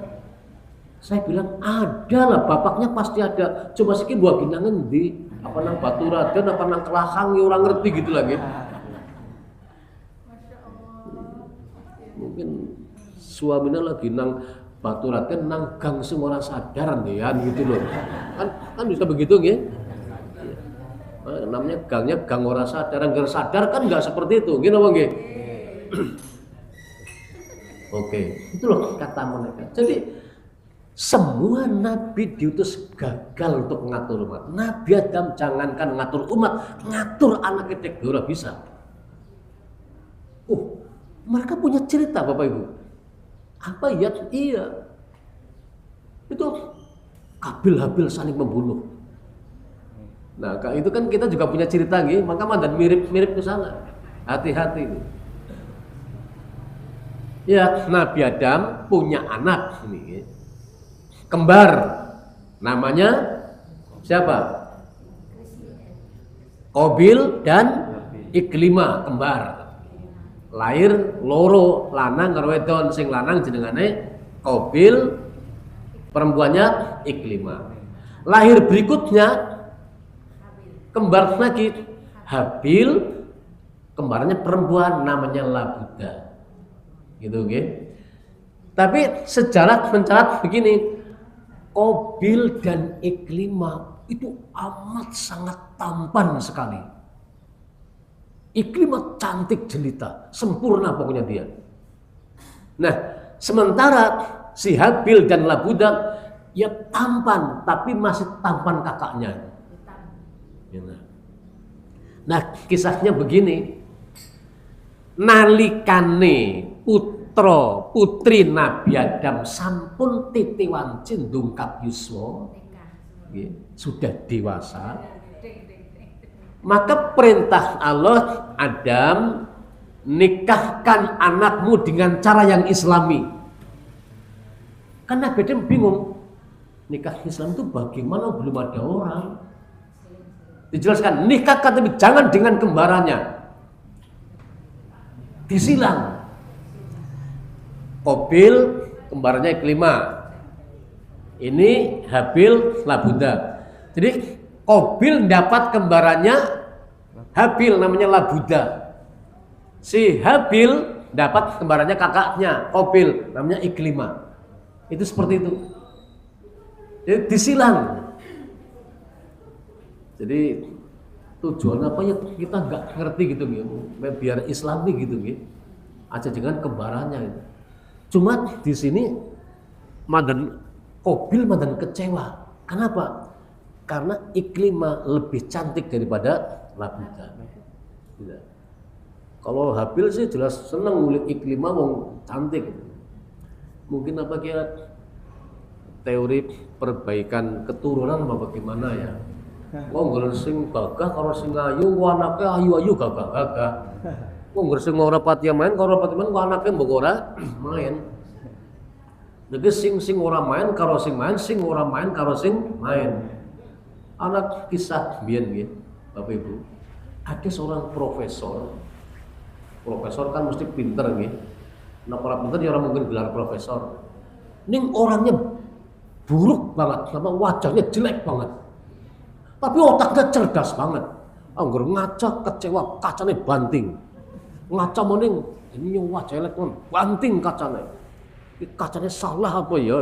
Saya bilang ada lah, bapaknya pasti ada. Coba sikit buah ginangan di apa nang Baturaden apa nang Kelakang, orang ngerti gitu lagi. Mungkin suaminya lagi nang Baturaden nang gang semua sadaran ya gitu loh. Kan bisa begitu ya. Namanya gangnya gang orang sadar, sadar kan nggak seperti itu, gini apa nggih? Oke, itu loh kata mereka. Jadi semua nabi diutus gagal untuk mengatur umat. Nabi Adam jangankan ngatur umat, ngatur anak ketek ora bisa. Mereka punya cerita Bapak Ibu. Apa ya? Iya. Itu Kabil Habil saling membunuh. Nah, itu kan kita juga punya cerita nih, maka mandan mirip-mirip ke sana. Hati-hati nih. Ya, Nabi Adam punya anak nih. Kembar. Namanya siapa? Qabil dan Iklimah, kembar. Lahir loro, lanang karo wedon, sing lanang jenengane Qabil, perempuannya Iklimah. Lahir berikutnya kembar lagi Habil, kembarnya perempuan namanya Labuda, gitu kan? Tapi sejarah mencatat begini, Qabil dan Iklimah itu amat sangat tampan sekali. Iklimah cantik jelita, sempurna pokoknya dia. Nah, sementara si Habil dan Labuda ya tampan, tapi masih tampan kakaknya. Nah, kisahnya begini. Nalikane putra putri Nabi Adam sampun titiwan cindungkap yuswa, sudah dewasa, maka perintah Allah, Adam, nikahkan anakmu dengan cara yang islami. Kan Nabi Adam bingung, nikah Islam itu bagaimana, belum ada orang. Dijelaskan, nikahkan tapi jangan dengan kembarannya. Disilang. Qabil kembarannya Iklimah. Ini Habil Labuda. Jadi Qabil dapat kembarannya Habil namanya Labuda. Si Habil dapat kembarannya kakaknya Qabil namanya Iklimah. Itu seperti itu. Jadi disilang. Jadi tujuan apa ya kita nggak ngerti gitu gitu, biar Islami gitu gitu, aja dengan kembarannya. Gitu. Cuma di sini Qabil kecewa. Kenapa? karena Iklimah lebih cantik daripada Labuda. Tidak. Kalau Habil sih jelas seneng ngulik Iklimah wong cantik. Mungkin apa kira teori perbaikan keturunan apa bagaimana ya? Wong nggon sing gagah karo sing ayu, anake ayu-ayu gagah-gagah. Wong nggon sing ora pati main karo pati main, anake mbok ora main. Nek sing ora main karo sing main, sing ora main karo sing main. Anak kisah biyen nggih, Bapak Ibu. Ada seorang profesor. Profesor kan mesti pinter nggih. Nek ora pinter ya ora mungkin gelar profesor. Ning orangnya buruk banget, sama wajahnya jelek banget. Tapi otaknya cerdas banget. Anggur ngaca kecewa, kacanya banting. Ngaca mending ini wajah elek banting kacanya. Kacanya salah apa ya?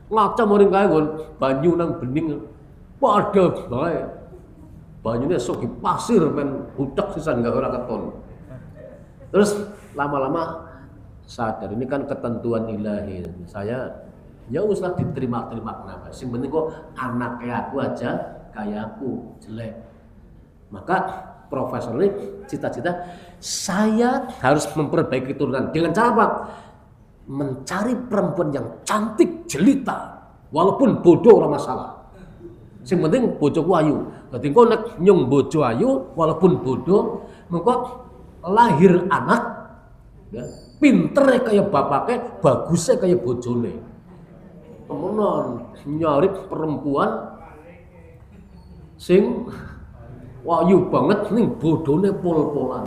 Ngaca mending kae nggon banyu nang bening padha bae. Banyune sok pasir men budak sisan enggak ora keton. Terus lama-lama sadar ini kan ketentuan ilahi. Saya ya usah diterima kenapa. Sing penting kok anaknya aku aja kayak aku jelek. Maka profesor ini cita-cita saya harus memperbaiki turunan dengan cara apa? Mencari perempuan yang cantik jelita walaupun bodoh ora masalah. Sing penting bojoku ayu. Dadi kok nek nyung bojo ayu walaupun bodoh mengko lahir anak ya, pintere kayak bapaknya, bagusnya kayak bojone. Temenan nyari perempuan sing wayu banget nih bodone pol-polan.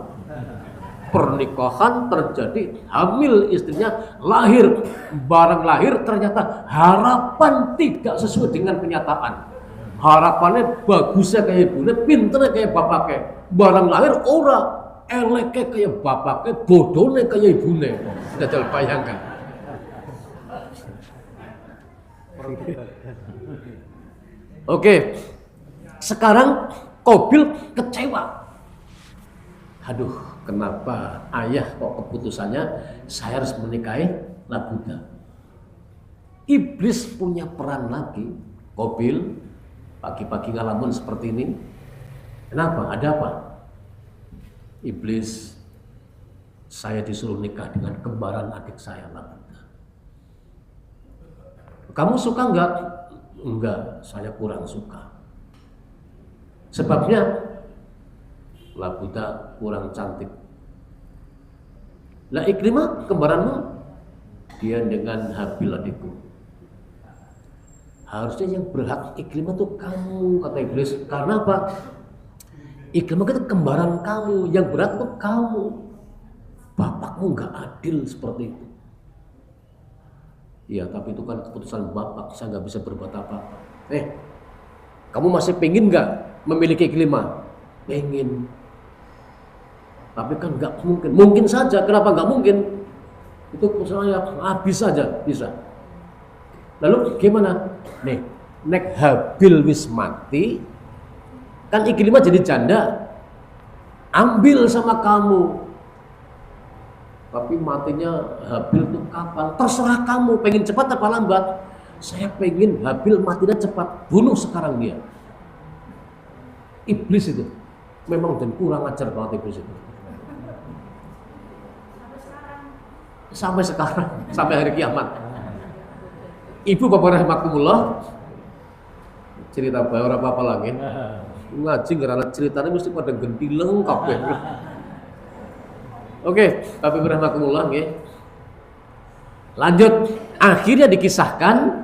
Pernikahan terjadi, hamil istrinya, lahir, barang lahir ternyata harapan tidak sesuai dengan kenyataan. Harapannya bagusnya kayak ibune, pinternya kayak bapaknya. Barang lahir ora, eleknya kayak bapaknya, bodone kayak ibune. Jajal bayangkan. Oke, sekarang Qabil kecewa. Aduh, kenapa ayah kok keputusannya saya harus menikahi Labuda? Iblis punya peran lagi. Qabil pagi-pagi ngalamun seperti ini. Kenapa? Ada apa? Iblis, saya disuruh nikah dengan kembaran adik saya Labuda. Kamu suka enggak? Enggak, saya kurang suka. Sebabnya Labuda kurang cantik. Lah Iklimah kembaranmu, dia dengan Habil adikku. Harusnya yang berhak Iklimah tuh kamu, kata Iblis. Karena apa? Iklimah itu kembaran kamu, yang berhak tuh kamu. Bapakmu nggak adil seperti itu. Iya, tapi itu kan keputusan bapak, saya nggak bisa berbuat apa-apa. Kamu masih pengen nggak memiliki Iklimah? Pengen. Tapi kan nggak mungkin. Mungkin saja. Kenapa nggak mungkin? Itu misalnya habis saja bisa. Lalu gimana? Nek Habil wis mati, kan Iklimah jadi janda. Ambil sama kamu. Tapi matinya Habil itu kapan? Terserah kamu. Pengen cepat apa lambat? Saya pengen Habil matinya cepat. Bunuh sekarang dia. Iblis itu memang dan kurang ajar banget iblis itu. Sampai sekarang, sampai hari kiamat. Ibu bapak rahimakumullah, cerita bae ora apa-apa lagi. Ngaji karena ceritanya mesti pada gentileng kabeh. Oke, bapak rahimakumullah nggih. Lanjut, akhirnya dikisahkan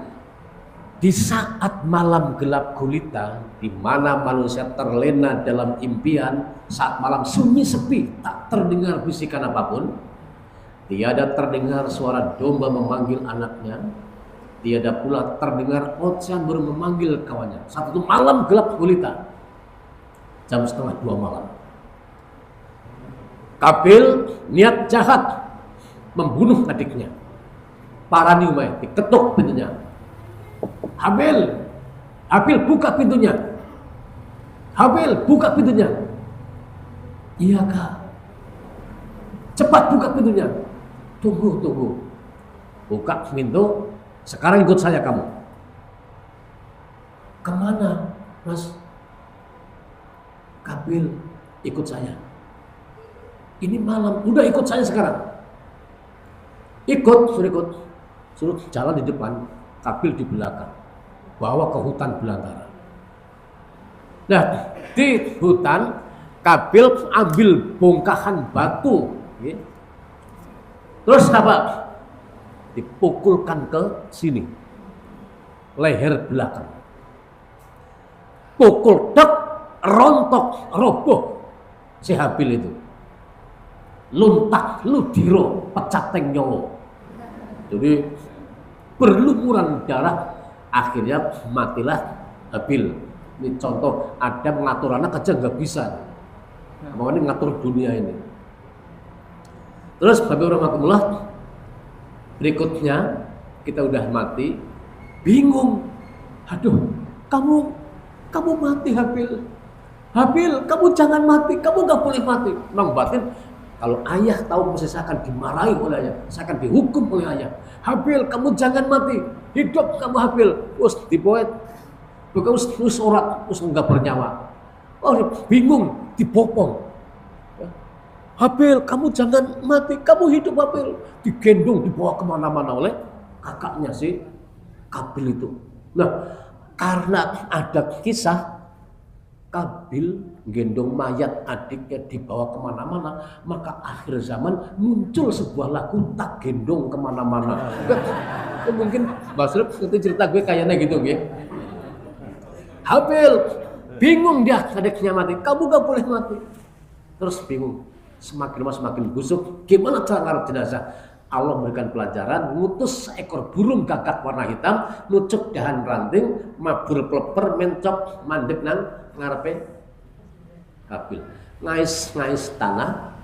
di saat malam gelap gulita, di mana manusia terlena dalam impian, saat malam sunyi sepi, tak terdengar bisikan apapun, tiada terdengar suara domba memanggil anaknya, tiada pula terdengar ocehan burung memanggil kawannya. Saat itu malam gelap gulita, jam 1:30 malam. Qabil niat jahat membunuh adiknya. Parani umay, diketuk pintunya. Habil buka pintunya. Habil buka pintunya. Iya kak. Cepat buka pintunya. Tunggu. Buka pintu. Sekarang ikut saya kamu. Kemana Mas? Kabil, ikut saya. Ini malam, udah ikut saya sekarang. Suruh ikut. Suruh jalan di depan, Kabil di belakang. Bawa ke hutan belantara. Nah, di hutan, Kabil ambil bongkahan batu. Terus apa? Dipukulkan ke sini. Leher belakang. Pukul tek, rontok, roboh si Habil itu. Luntak, ludiro, pecah teng nyawa. Jadi berlumuran darah, akhirnya matilah Habil. Ini contoh, ada mengatur anak aja nggak bisa. Makanya mengatur dunia ini. Terus Bapak Rahmatullah, berikutnya kita udah mati, bingung. Aduh, kamu mati Habil. Habil, kamu jangan mati, kamu nggak boleh mati. Memang batin, kalau ayah tahu saya akan dimarahi oleh ayah, saya akan dihukum oleh ayah. Habil, kamu jangan mati, hidup kamu Habil. Terus dipoet, terus orang, terus nggak bernyawa. Oh, bingung, dibopong. Habil, kamu jangan mati, kamu hidup Habil. Digendong, dibawa kemana-mana oleh kakaknya si Kabil itu. Nah, karena ada kisah Kabil gendong mayat adiknya dibawa kemana-mana, maka akhir zaman muncul sebuah lagu tak gendong kemana-mana. Mungkin Basrib itu cerita gue kayaknya gitu ya. Habil bingung dia adiknya mati, kamu gak boleh mati. Terus bingung, semakin lama semakin busuk. Gimana cara ngarep jenazah? Allah memberikan pelajaran, ngutus seekor burung gagak warna hitam, nucuk dahan ranting, mabur pleper, mencok, mandek nang ngarepe Kabil. Ngais tanah,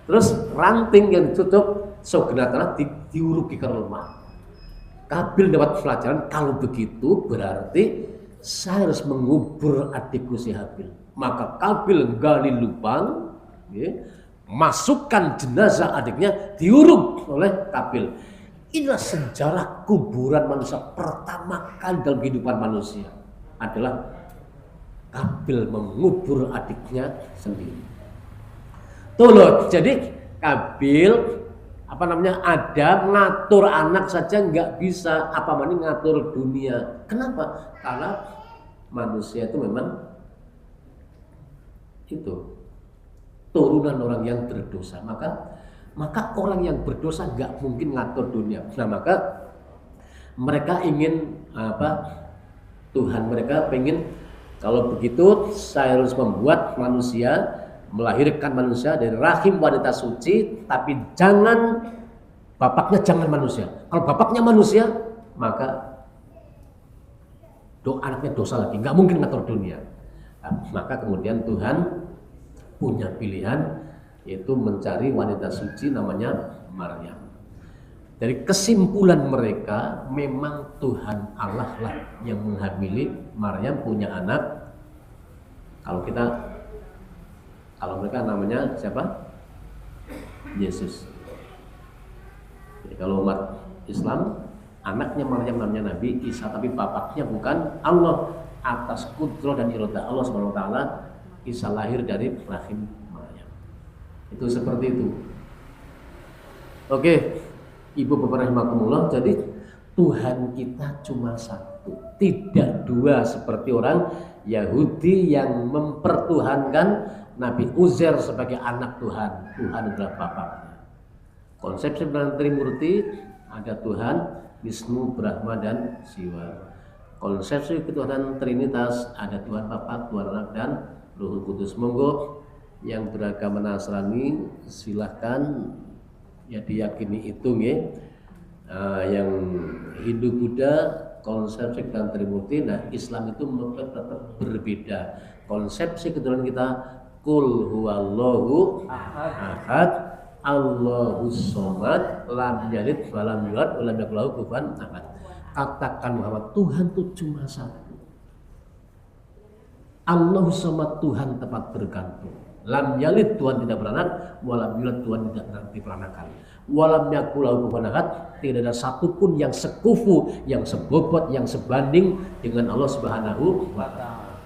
terus ranting yang ditutup sogena tanah diuruki ke lemah. Kabil dapat pelajaran, kalau begitu berarti saya harus mengubur adikku si Habil. Maka Kabil gali lubang, ya, masukkan jenazah adiknya, diuruk oleh Kabil. Inilah sejarah kuburan manusia pertama kali dalam kehidupan manusia, adalah Kabil mengubur adiknya sendiri. Tuh, jadi Kabil ada ngatur anak saja nggak bisa, apa mana ngatur dunia. Kenapa? Karena manusia itu memang itu turunan orang yang berdosa, maka orang yang berdosa nggak mungkin ngatur dunia. Nah, maka mereka ingin Tuhan mereka pengen, kalau begitu saya harus membuat manusia, melahirkan manusia dari rahim wanita suci, tapi bapaknya jangan manusia. Kalau bapaknya manusia, maka anaknya dosa lagi, nggak mungkin ngatur dunia. Nah, maka kemudian Tuhan punya pilihan, yaitu mencari wanita suci namanya Maryam. Dari kesimpulan mereka, memang Tuhan Allah lah yang menghamili Maryam punya anak. Kalau mereka namanya siapa? Yesus. Jadi kalau umat Islam, anaknya Maryam namanya Nabi Isa, tapi bapaknya bukan Allah. Atas kudrah dan iradah Allah Subhanahu wa taala, Isa lahir dari rahim Maryam. Itu seperti itu. Oke, Ibu Bapak rahimakumullah, jadi Tuhan kita cuma satu, tidak dua seperti orang Yahudi yang mempertuhankan Nabi Uzair sebagai anak Tuhan. Tuhan adalah bapaknya. Konsepsi Trimurti, ada Tuhan, Wisnu, Brahma, dan Siwa. Konsepsi ketuhanan Trinitas, ada Tuhan Bapa, Tuhan Anak, dan Roh Kudus. Monggo yang beragama Nasrani silahkan ya diyakini itu ya. Yang Hindu Buddha konsepsi ketuhanan Trimurti. Nah, Islam itu tetap berbeda. Konsepsi ketuhanan kita Qul huwallahu ahad, Allahus somad, lam yalid wa lam yulad wa lam yakul lahu kufuwan ahad. Katakan Muhammad, Tuhan itu cuma satu. Allahus somad, Tuhan tempat bergantung. Lam yalid, Tuhan tidak beranak, walam yulad, Tuhan tidak diperanakan. Walam yakul lahu kufuwan ahad, tidak ada satupun yang sekufu, yang sebobot, yang sebanding dengan Allah Subhanahu wa taala.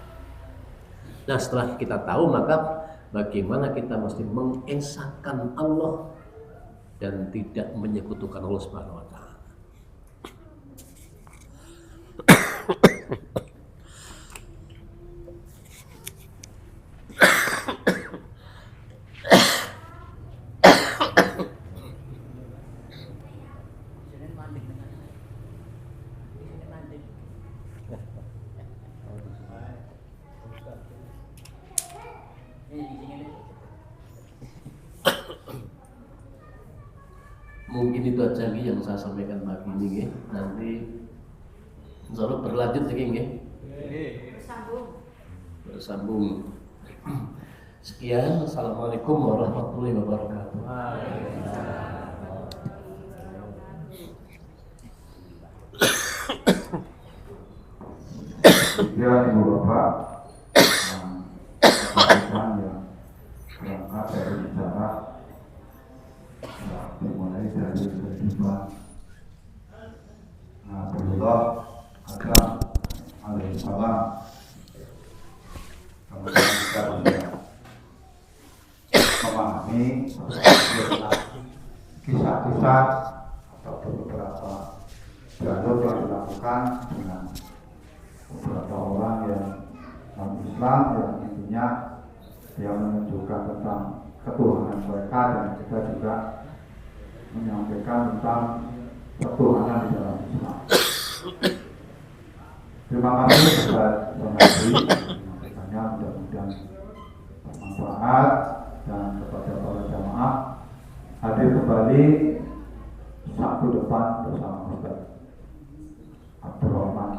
Nah, setelah kita tahu, maka bagaimana kita mesti mengesahkan Allah dan tidak menyekutukan Allah Subhanahu wa taala. Mungkin itu aja yang saya sampaikan pagi ini. Nanti insya Allah berlanjut lagi. Bersambung. Sekian. Assalamualaikum warahmatullahi wabarakatuh. Sekian Ibu Bapak yang berangkat dari bicara dimulai dari kehidupan Nabiullah Adam alaihissalam. Kemudian kita bisa memahami kisah-kisah atau beberapa dialog yang dilakukan dengan beberapa orang yang non-Islam yang intinya yang menunjukkan tentang ketuhanan mereka, dan kita juga menyampaikan tentang ketuhanan di dalam Islam. Terima kasih kepada Sonasi menyampaikannya, mudah-mudahan bermanfaat, dan kepada para jamaah hadir kembali Sabtu depan bersama Ustaz Abdurrahman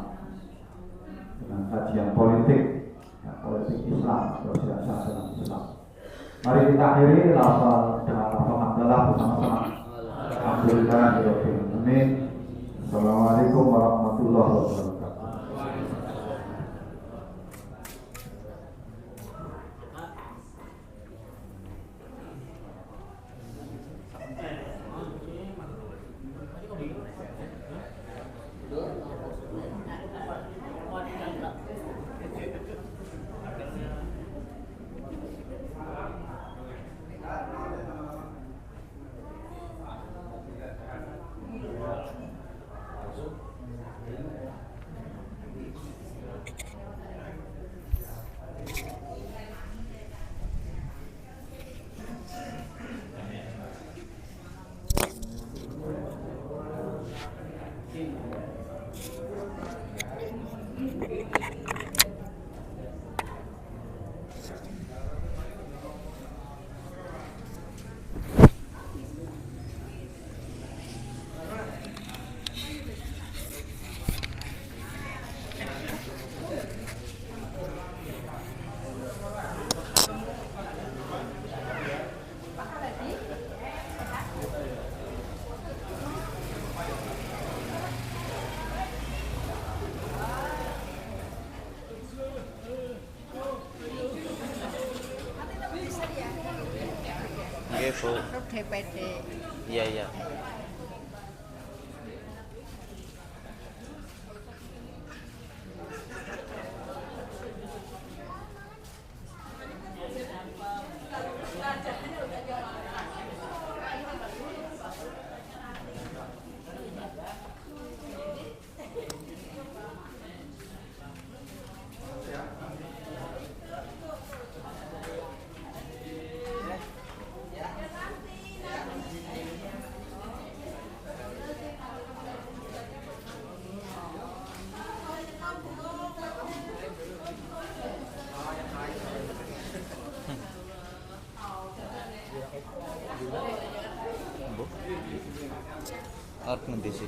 dengan kajian politik, politik Islam atau siasat dalam Islam. Mari kita akhiri lafal dengan lafal hamdalah bersama-sama. Alhamdulillahirabbil alamin. Assalamualaikum warahmatullahi wabarakatuh. Bu. DPD. Iya. Bu. Art nanti sih.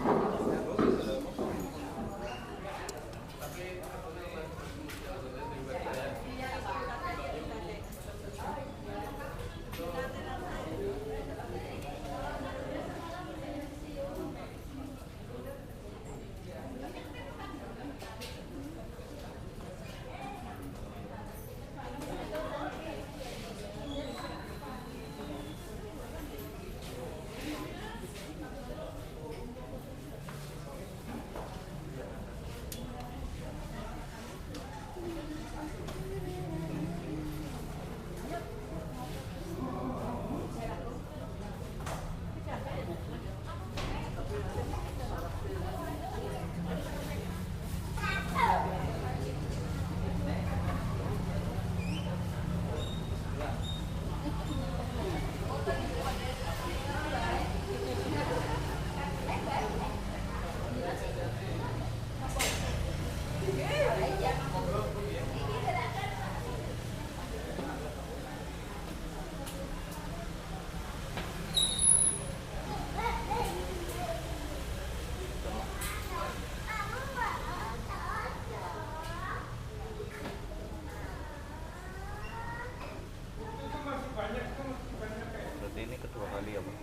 2 kali ya Pak?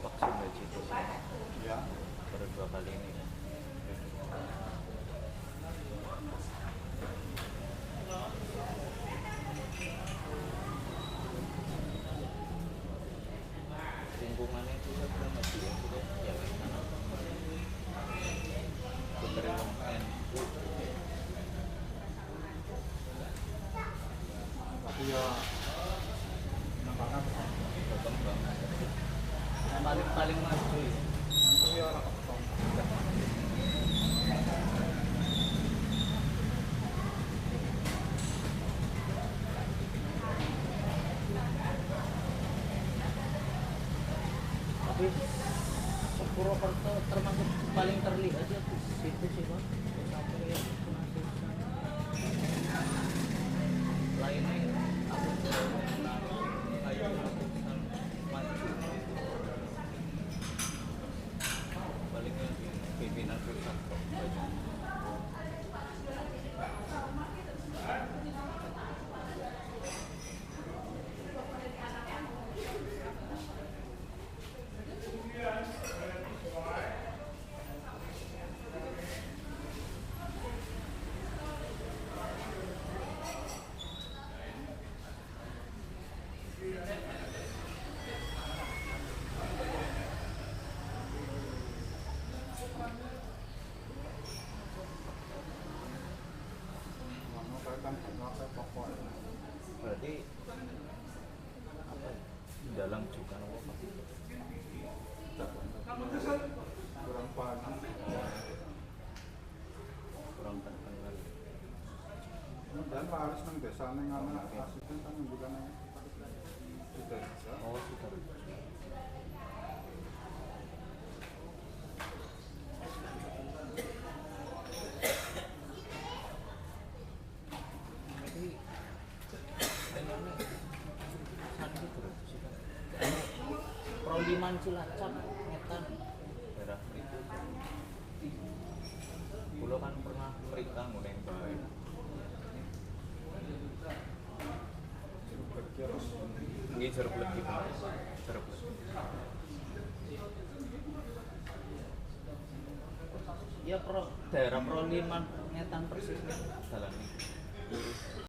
Vaksin haji itu Ya. baru 2 kali ini. Lingkungannya itu kan masih ya sudah ya kan. Penerima NU Tapi ya nampaknya berkembang. Yang paling maju ya. nanti ya orang ketemu. Tapi Purwokerto termasuk paling terlihat ya di situ sih Pak. Sampai yang lainnya aku kayak ratusan maju palingnya di pimpinan pusat kok banyak. Kan banyak pokok. Berarti apa ya? Dalam juga apa? Kurang paham. Kurang terkenal. Dan harus nang desa nang anak asisten kan bukan sudah bisa. Oh sudah. Jadi pengennya sandi terus sih Pak. Proliman Cilacap ngetan daerah itu. Kulo kan pernah merintah nguleng bae. Nggih jeruk legi Pak. Jeruk legi. Ya daerah Proliman ngetan persis dalan iki.